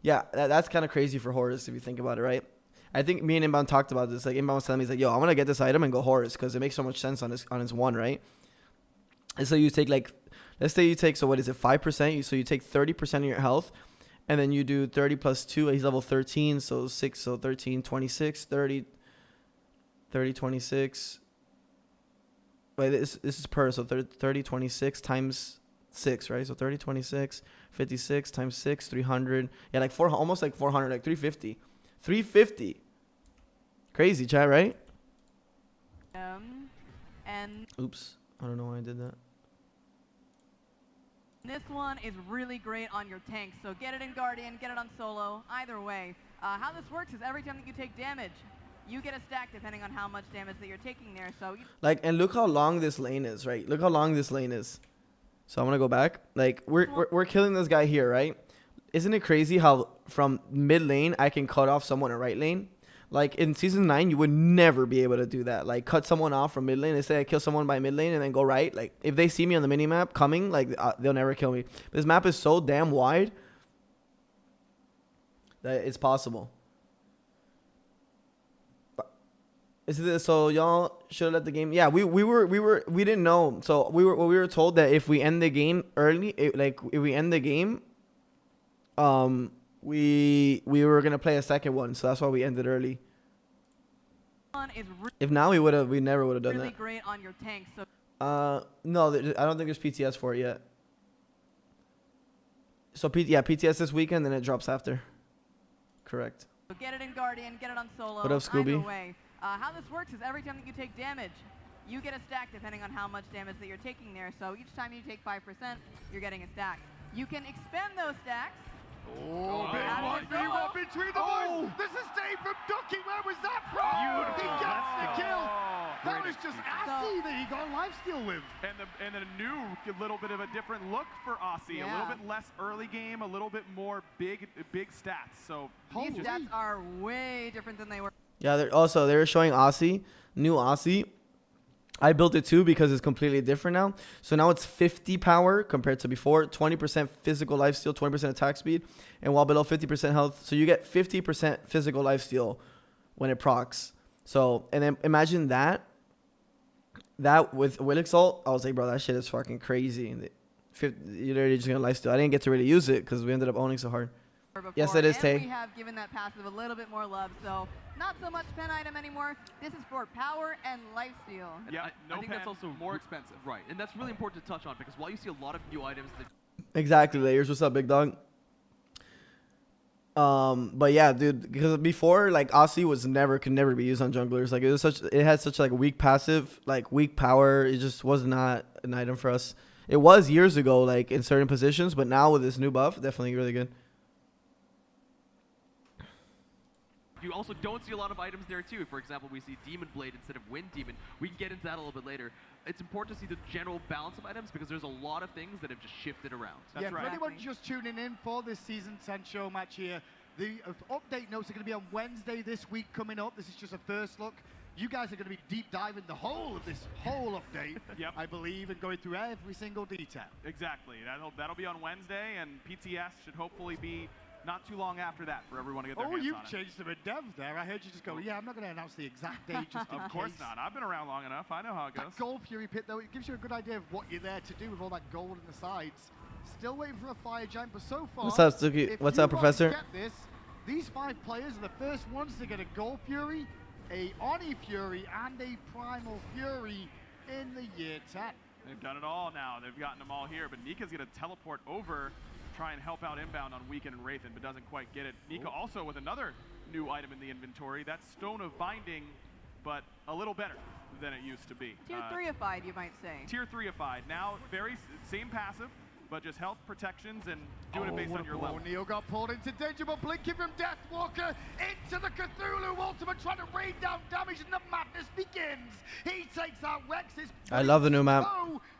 Yeah, that's kind of crazy for Horus if you think about it, right? I think me and Inbound talked about this. Like Inbound was telling me, he's like, yo, I'm gonna get this item and go Horus because it makes so much sense on his one, right? And so you take like, let's say you take, so what is it, 5%? So you take 30% of your health, And then you do 30 plus 2. He's level 13, so 6, so 13, 26, 30, 30, 26. Wait, this is per, so 30, 26 times 6, right? So 30, 26, 56 times 6, 300. Yeah, like almost like 400, like 350. 350. Crazy, chat, right?
And
Oops. I don't know why I did that.
this one is really great on your tanks. So get it in Guardian, get it on solo. Either way, how this works is every time that you take damage, you get a stack depending on how much damage that you're taking there. So
Like, and look how long this lane is, right? Look how long this lane is. So I'm gonna go back. Like, we're killing this guy here, right? Isn't it crazy how from mid lane I can cut off someone in right lane? Like in season 9, you would never be able to do that. Like cut someone off from mid lane. They say I kill someone by mid lane and then go right. Like if they see me on the mini map coming, like they'll never kill me. This map is so damn wide that it's possible. Is it so y'all should have let the game? Yeah, we didn't know. So we were told that if we end the game early, if we end the game, we were gonna play a second one, so that's why we ended early. If now we never would have done
really
that.
great on your tanks. So
No, I don't think there's PTS for it yet. So PTS this weekend, then it drops after. Correct.
get it in Guardian, get it on solo.
What up, Scooby?
Either way, how this works is every time that you take damage, you get a stack depending on how much damage that you're taking there. So each time you take 5%, you're getting a stack. You can expend those stacks.
Oh, big
that
one,
is
big
solo.
one between the boys. This is Dave from Ducky. Where was that from? He gets the kill. That was just Assy that he got lifesteal with.
And a new little bit of a different look for Aussie. A little bit less early game, a little bit more big stats. So
These stats are way different than they were.
Yeah, they're showing Aussie, new Aussie. I built it too because it's completely different now. So now it's 50 power compared to before, 20% physical lifesteal, 20% attack speed, and while below 50% health. So you get 50% physical lifesteal when it procs. So, and then imagine that with Willick's ult, I was like, bro, that shit is fucking crazy. You're literally just gonna lifesteal. I didn't get to really use it because we ended up owning so hard.
Before,
yes, it is, Tay.
We have given that passive a little bit more love, so not so much pen item anymore. This is for power and lifesteal.
Yeah,
I think that's also
more expensive.
Right, and that's really important to touch on because while you see a lot of new items that
Exactly, Layers. What's up, big dog? But yeah, dude, because before, like, Aussie could never be used on junglers. Like, it had such like weak passive, like weak power. It just was not an item for us. It was years ago, like in certain positions, but now with this new buff, definitely really good.
you also don't see a lot of items there too. For example, we see Demon Blade instead of Wind Demon. We can get into that a little bit later. It's important to see the general balance of items because there's a lot of things that have just shifted around.
That's right. For anyone just tuning in for this Season 10 show match here, the update notes are going to be on Wednesday this week coming up. This is just a first look. You guys are going to be deep diving the whole of this whole update, I believe, and going through every single detail.
Exactly. That'll be on Wednesday, and PTS should hopefully be not too long after that for everyone to get their hands on it.
Oh, you've changed to a dev there. I heard you just go, yeah, I'm not going to announce the exact date just in
Of course not. I've been around long enough. I know how it goes.
That Gold Fury pit, though, it gives you a good idea of what you're there to do with all that gold on the sides. Still waiting for a fire giant, but so far...
What's up, Suki? What's up, Professor?
Get this, these 5 players are the first ones to get a Gold Fury, a Oni Fury, and a Primal Fury in the year 10.
They've done it all now. They've gotten them all here, but Nika's going to teleport over, try and help out inbound on Weekend and Wraithen, but doesn't quite get it. Nika also with another new item in the inventory. That's Stone of Binding, but a little better than it used to be.
Tier 3ified, you might say.
Tier 3ified. Now, same passive, but just health protections and doing it based on your level.
Neo got pulled into danger, but blinking from Deathwalker into the Cthulhu Ultimate, trying to rain down damage, and the madness begins. He takes out Rex's.
I love the new map.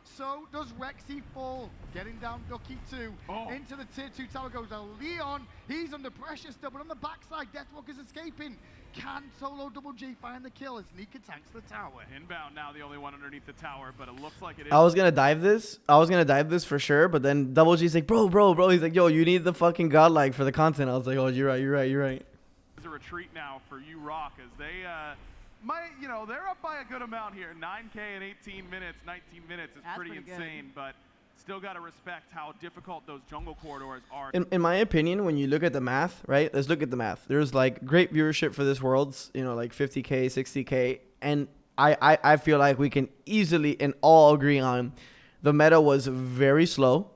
So does Rexy fall, getting down Ducky 2. Into the tier 2 tower goes Leon. He's under pressure still, but on the backside, Deathwalker's escaping. Can Solo Double G find the kill as Nika tanks the tower?
Inbound now, the only one underneath the tower, but it looks like it is.
I was gonna dive this for sure, but then Double G's like, bro. He's like, yo, you need the fucking godlike for the content. I was like, oh, you're right.
It's a retreat now for you, Rock, as they they're up by a good amount here. 9K in 18 minutes, 19 minutes is
That's
pretty insane, but still got to respect how difficult those jungle corridors are.
In my opinion, when you look at the math, right? Let's look at the math. There's like great viewership for this Worlds, you know, like 50K, 60K. And I feel like we can easily and all agree on the meta was very slow.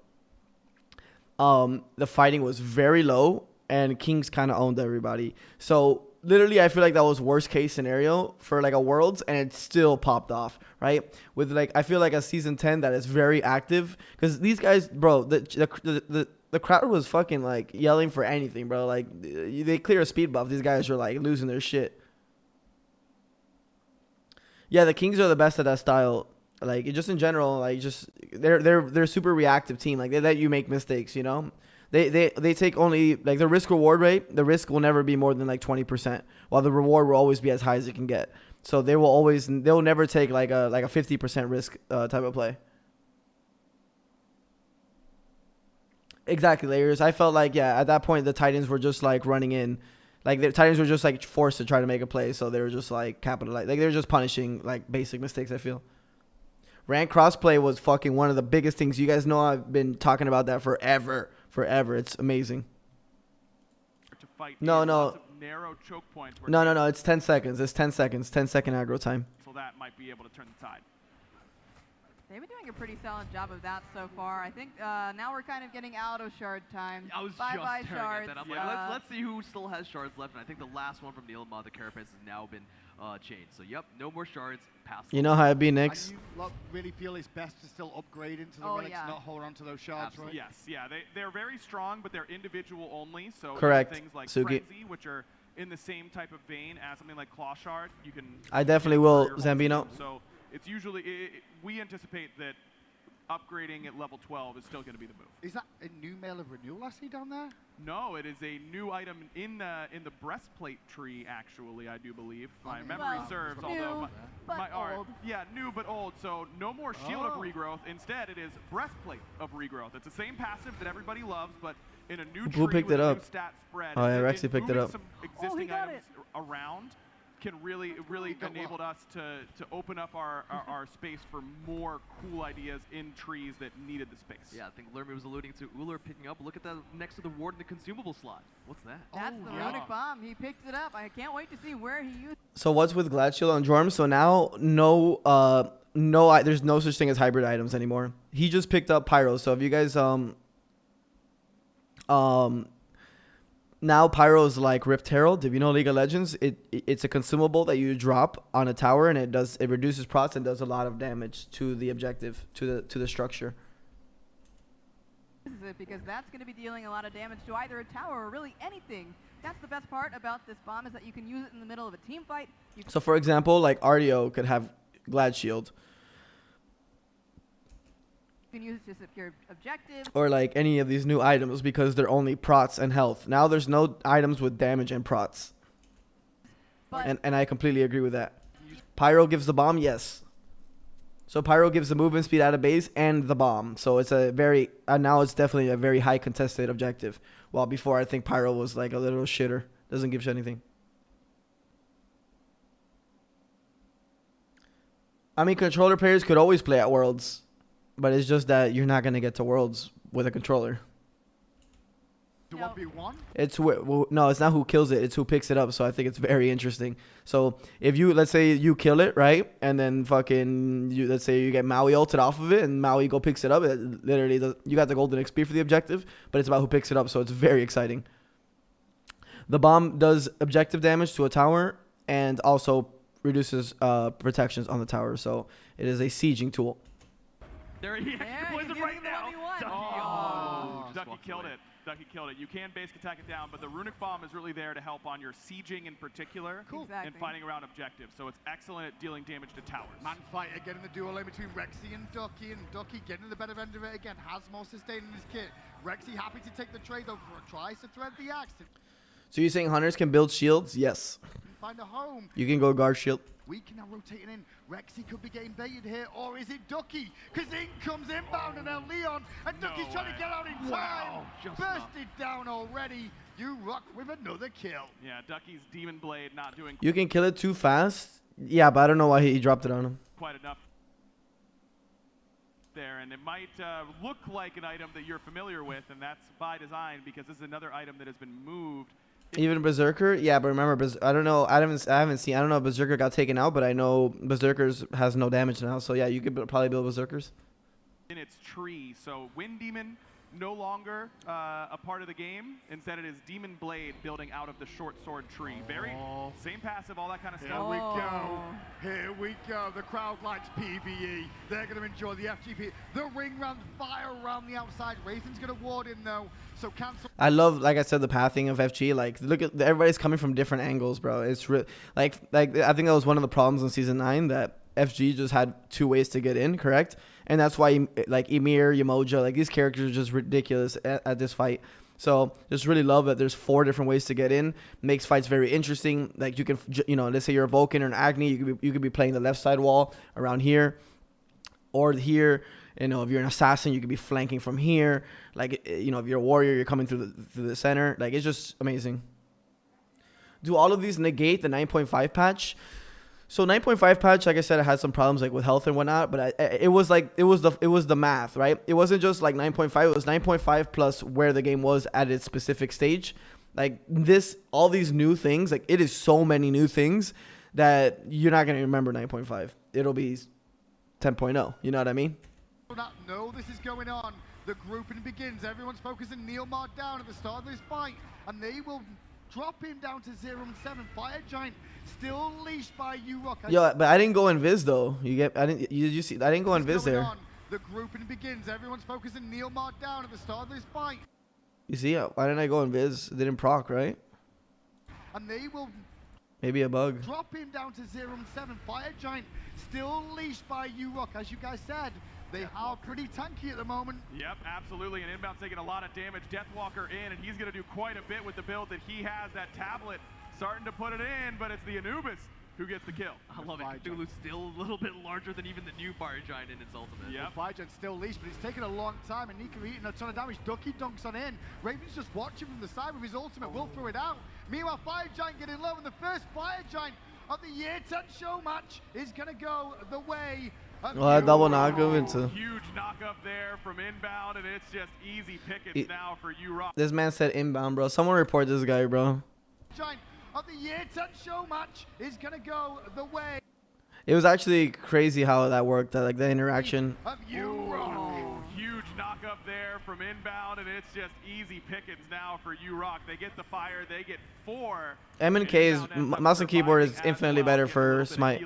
The fighting was very low, and Kings kind of owned everybody. So literally, I feel like that was worst case scenario for like a Worlds, and it still popped off, right? With like, I feel like a season 10 that is very active, because these guys, bro, the crowd was fucking like yelling for anything, bro. Like they clear a speed buff, these guys are like losing their shit. Yeah, the Kings are the best at that style. Like just in general, like just they're a super reactive team. Like they let you make mistakes, you know. They take only like the risk reward rate. The risk will never be more than like 20%, while the reward will always be as high as it can get. So they'll never take like a 50% risk type of play. Exactly, Layers. I felt like, yeah, at that point the Titans were just like running in. Like the Titans were just like forced to try to make a play, so they were just like capitalize. Like they were just punishing like basic mistakes, I feel. Rank crossplay was fucking one of the biggest things. You guys know I've been talking about that forever. It's amazing.
To fight
No.
lots of narrow choke points where
No. It's 10 seconds. It's 10 seconds. 10-second aggro time.
so that might be able to turn the tide.
They've been doing a pretty solid job of that so far. I think now we're kind of getting out of shard time.
I was
Bye-bye
just staring
shards.
at that. I'm like, let's see who still has shards left. And I think the last one from Neilma, the Carapace, has now been changed. So, yep, no more shards. Pass.
You know how it be
And
next.
you lot really feel it's best to still upgrade into the
Oh,
relics,
yeah.
not hold on to those shards,
Absolutely.
right?
Yes, yeah, they're very strong, but they're individual only. So
Correct,
things like
Suki.
Frenzy, which are in the same type of vein as something like Claw Shard, you can.
I definitely
get
will,
for your whole
Zambino.
team. So it's usually we anticipate that upgrading at level 12 is still going to be the move.
Is that a new Mail of Renewal I see down there?
No, it is a new item in the breastplate tree. Actually, I do believe. My
Okay.
memory
Well,
serves.
new,
Although
but
my art,
old.
yeah, new but old. So no more Shield of
Oh.
Regrowth. Instead, it is Breastplate of Regrowth. It's the same passive that everybody loves, but in a new
Who
tree
picked
with
it
a
up?
new stat spread.
Oh, yeah,
And
Rexy picked it
moving
up.
Some
he
existing
got
items around can really
got
enabled us to open up our space for more cool ideas in trees that needed the space.
Yeah, I think Lermy was alluding to Uller picking up. Look at that next to the ward in the consumable slot. What's that?
That's
Oh,
the
yeah.
Runic Bomb. He picked it up. I can't wait to see where he used
So what's with Glad Shield on Jorm? So now there's no such thing as hybrid items anymore. He just picked up Pyro. So if you guys now Pyro's like Rift Herald. If you know League of Legends, it's a consumable that you drop on a tower, and it reduces procs and does a lot of damage to the objective, to the structure.
it, because that's going to be dealing a lot of damage to either a tower or really anything. That's the best part about this bomb, is that you can use it in the middle of a team fight. You
So for example, like Artio could have Glad Shield,
can use it to secure objectives.
or like any of these new items, because they're only prots and health. Now there's no items with damage and prots.
But
And I completely agree with that. Pyro gives the bomb, yes. So Pyro gives the movement speed out of base and the bomb. So it's a very, now it's definitely a very high contested objective. While before I think Pyro was like a little shitter. Doesn't give you anything. I mean, controller players could always play at Worlds. But it's just that you're not going to get to Worlds with a controller.
To
No.
1v1?
It's no, it's not who kills it. It's who picks it up. So I think it's very interesting. So if you, let's say you kill it, right? And then fucking, let's say you get Maui ulted off of it, and Maui go picks it up. It literally, you got the golden XP for the objective, but it's about who picks it up. So it's very exciting. The bomb does objective damage to a tower and also reduces protections on the tower. So it is a sieging tool.
There he
There,
was
he's
it right
using the
now.
1v1.
Ducky.
Oh,
Just
Ducky
walked
killed
away.
it. Ducky killed it. You can basic attack it down, but the Runic Bomb is really there to help on your sieging in particular
Cool.
and
Exactly.
fighting around objectives. So it's excellent at dealing damage to towers.
Man fight again in the duel in between Rexy and Ducky getting the better end of it again, has more sustain in his kit. Rexy happy to take the trade though, tries to thread the axe to
So you're saying hunters can build shields? Yes.
find a home.
You can go guard shield.
We can now rotating in. Rexy could be getting baited here, or is it Ducky? Because in comes inbound and now Leon, and
No
Ducky's trying to
way.
get out in
Wow,
time.
just
Bursted down already. You rock with another kill.
Yeah, Ducky's Demon Blade not doing
You can kill it too fast. Yeah, but I don't know why he dropped it on him.
quite enough there, and it might look like an item that you're familiar with, and that's by design because this is another item that has been moved.
Even Berserker, yeah, but remember, I don't know. I haven't seen. I don't know if Berserker got taken out, but I know Berserkers has no damage now. So yeah, you could probably build Berserkers.
In its tree, so Wind Demon no longer a part of the game. Instead, it is Demon Blade building out of the short sword tree. Very same passive, all that kind of
Here
stuff.
we go. Here we go. The crowd likes PvE. They're going to enjoy the FGP. The ring round fire around the outside. Raisin's going to ward in though. So cancel.
I love, like I said, the pathing of FG. Like, look at everybody's coming from different angles, bro. It's like I think that was one of the problems in season 9 that FG just had 2 ways to get in, correct? And that's why like Ymir, Yamoja, like these characters are just ridiculous at this fight. So just really love that there's 4 different ways to get in. Makes fights very interesting. Like you can, let's say you're a Vulcan or an Agni, you could be playing the left side wall around here or here. If you're an assassin, you could be flanking from here. Like, if you're a warrior, you're coming through the center. Like, it's just amazing. Do all of these negate the 9.5 patch? So 9.5 patch, like I said, it had some problems like with health and whatnot, but it was the math, right? It wasn't just like 9.5. It was 9.5 plus where the game was at its specific stage. Like all these new things, like it is so many new things that you're not gonna remember 9.5. It'll be 10.0. You know what I mean?
Not know this is going on. The grouping begins. Everyone's focusing Neilmar down at the start of this fight, and they will drop him down to 0 and 7. Fire Giant still leashed by U-Rock.
Yo, but I didn't go in Viz though. You see? I didn't go in Viz there.
The grouping begins. Everyone's focusing Neilmar down at the start of this fight.
You see? Why didn't I go in Viz? It didn't proc, right?
And they will
maybe a bug.
Drop him down to 0 and 7. Fire Giant still leashed by U-Rock, as you guys said. They are pretty tanky at the moment.
Yep, absolutely. And Inbound's taking a lot of damage. Deathwalker in, and he's going to do quite a bit with the build that he has. That tablet starting to put it in, but it's the Anubis who gets the kill.
I love it. Cthulhu's still a little bit larger than even the new Fire Giant in its ultimate.
Yeah,
Fire Giant's still leashed, but it's taken a long time, and Nika eating a ton of damage. Ducky dunks on in. Raven's just watching from the side with his ultimate. Will throw it out. Meanwhile, Fire Giant getting low, and the first Fire Giant of the year 10 show match is going to go the way.
Well, double knockup into.
Huge knockup there from Inbound, and it's just easy pickings now for U-Rock.
This man said Inbound, bro. Someone report this guy, bro.
Giant of the year 10 show match is going to go the way.
It was actually crazy how that worked, like the interaction.
Of U-Rock.
Huge knockup there from Inbound, and it's just easy pickings now for U-Rock. They get the fire, they get 4.
M&K's mouse and keyboard is infinitely better for Smite.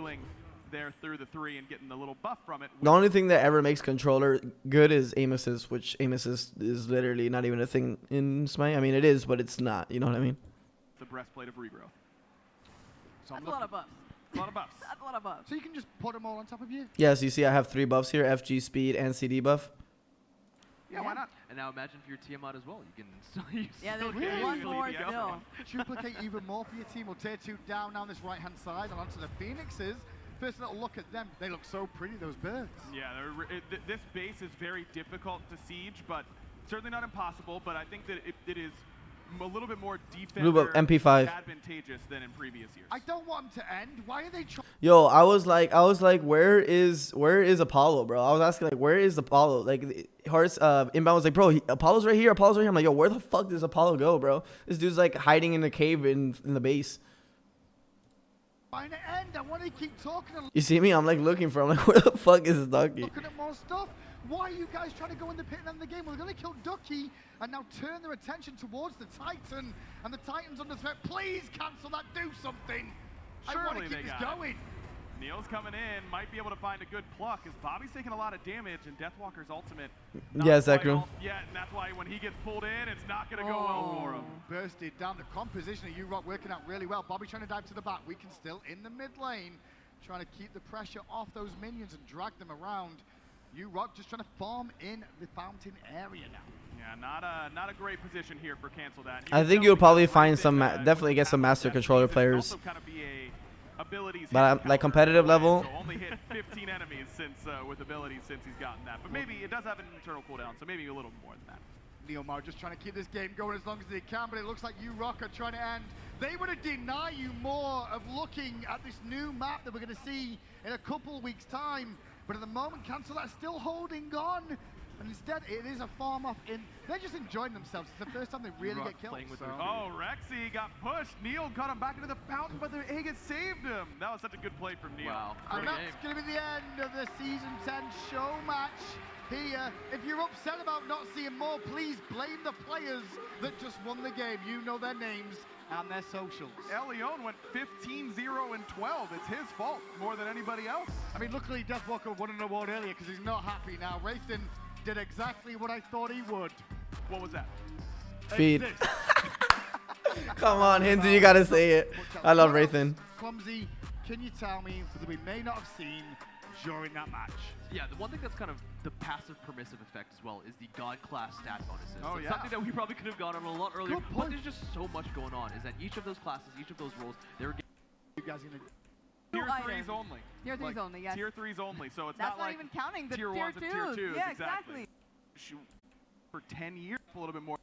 There through the 3 and getting a little buff from it.
The only thing that ever makes controller good is aim assist, which aim assist is literally not even a thing in Smite. I mean, it is, but it's not. You know what I mean?
The breastplate of regrowth.
So
That's a lot of buffs.
A lot of buffs.
That's a lot of buffs.
So you can just put them all on top of you?
Yes, you see I have 3 buffs here, FG, speed, and CD buff.
Yeah, why not?
And now imagine for your Tiamat as well. You can still use.
Yeah, there's
Really?
one more
Yeah.
still.
Duplicate even more for your team. We'll tier 2 down this right-hand side and onto the Phoenixes. First little look at them. They look so pretty, those birds.
Yeah, this base is very difficult to siege, but certainly not impossible. But I think that it is a little bit more defender
MP5
advantageous than in previous years.
I don't want them to end. Why are they trying?
Yo, I was like, where is Apollo, bro? I was asking like, where is Apollo? Like, Hearts Inbound was like, bro, Apollo's right here. Apollo's right here. I'm like, yo, where the fuck does Apollo go, bro? This dude's like hiding in the cave in the base.
Trying to end. I want to keep talking and
You see me? I'm like looking for him. Like, where the fuck is Ducky?
looking at more stuff. Why are you guys trying to go in the pit and end the game? We're going to kill Ducky and now turn their attention towards the Titan. And the Titan's under threat. Please cancel that. Do something. I want to
Surely
keep
they
this
got it.
going.
Neil's coming in, might be able to find a good pluck, as Bobby's taking a lot of damage, and Deathwalker's ultimate.
Yeah, Zekrom.
Yeah, and that's why when he gets pulled in, it's not going to go well for him.
Bursted down. The composition of U-Rock working out really well. Bobby trying to dive to the back. We can still in the mid lane. Trying to keep the pressure off those minions and drag them around. U-Rock just trying to farm in the fountain area now.
Yeah, not a great position here for Cancel That.
I think you'll probably find some, definitely get some master controller players.
Also kind of be a abilities
But like competitive level.
So only hit 15 enemies since with abilities since he's gotten that. But maybe it does have an internal cooldown, so maybe a little more than that.
Neilmar just trying to keep this game going as long as they can, but it looks like U-Rock are trying to end. They want to deny you more of looking at this new map that we're going to see in a couple weeks' time. But at the moment, Cancel that's still holding on. And instead, it is a farm off in. They're just enjoying themselves. It's the first time they really get killed.
Playing with
So.
their
Oh, Rexy got pushed. Neil got him back into the fountain, but the Aegis saved him. That was such a good play from Neil.
Wow.
And
Great
that's
game.
going to be the end of the Season 10 show match here. If you're upset about not seeing more, please blame the players that just won the game. You know their names and their socials.
Leon went 15-0 and 12. It's his fault more than anybody else.
I mean, luckily Deathwalker won an award earlier because he's not happy now. Rayson did exactly what I thought he would.
What was that?
Feed.
Exist.
Come on, Hindu, you gotta say it. I love Raythan.
Clumsy, can you tell me that we may not have seen during that match?
Yeah, the one thing that's kind of the passive permissive effect as well is the God class stat bonuses.
Oh,
So it's
yeah.
something that we probably could have gone on a lot earlier,
Good
but
point.
there's just so much going on. Is that each of those classes, each of those roles, they were
You guys gonna
Tier
items.
3s only.
Tier 3s only, yes.
Tier 3s only, so it's
That's
not like
even counting the
tier
tier
1s and tier 2s.
Yeah,
exactly. For 10 years, a little bit more.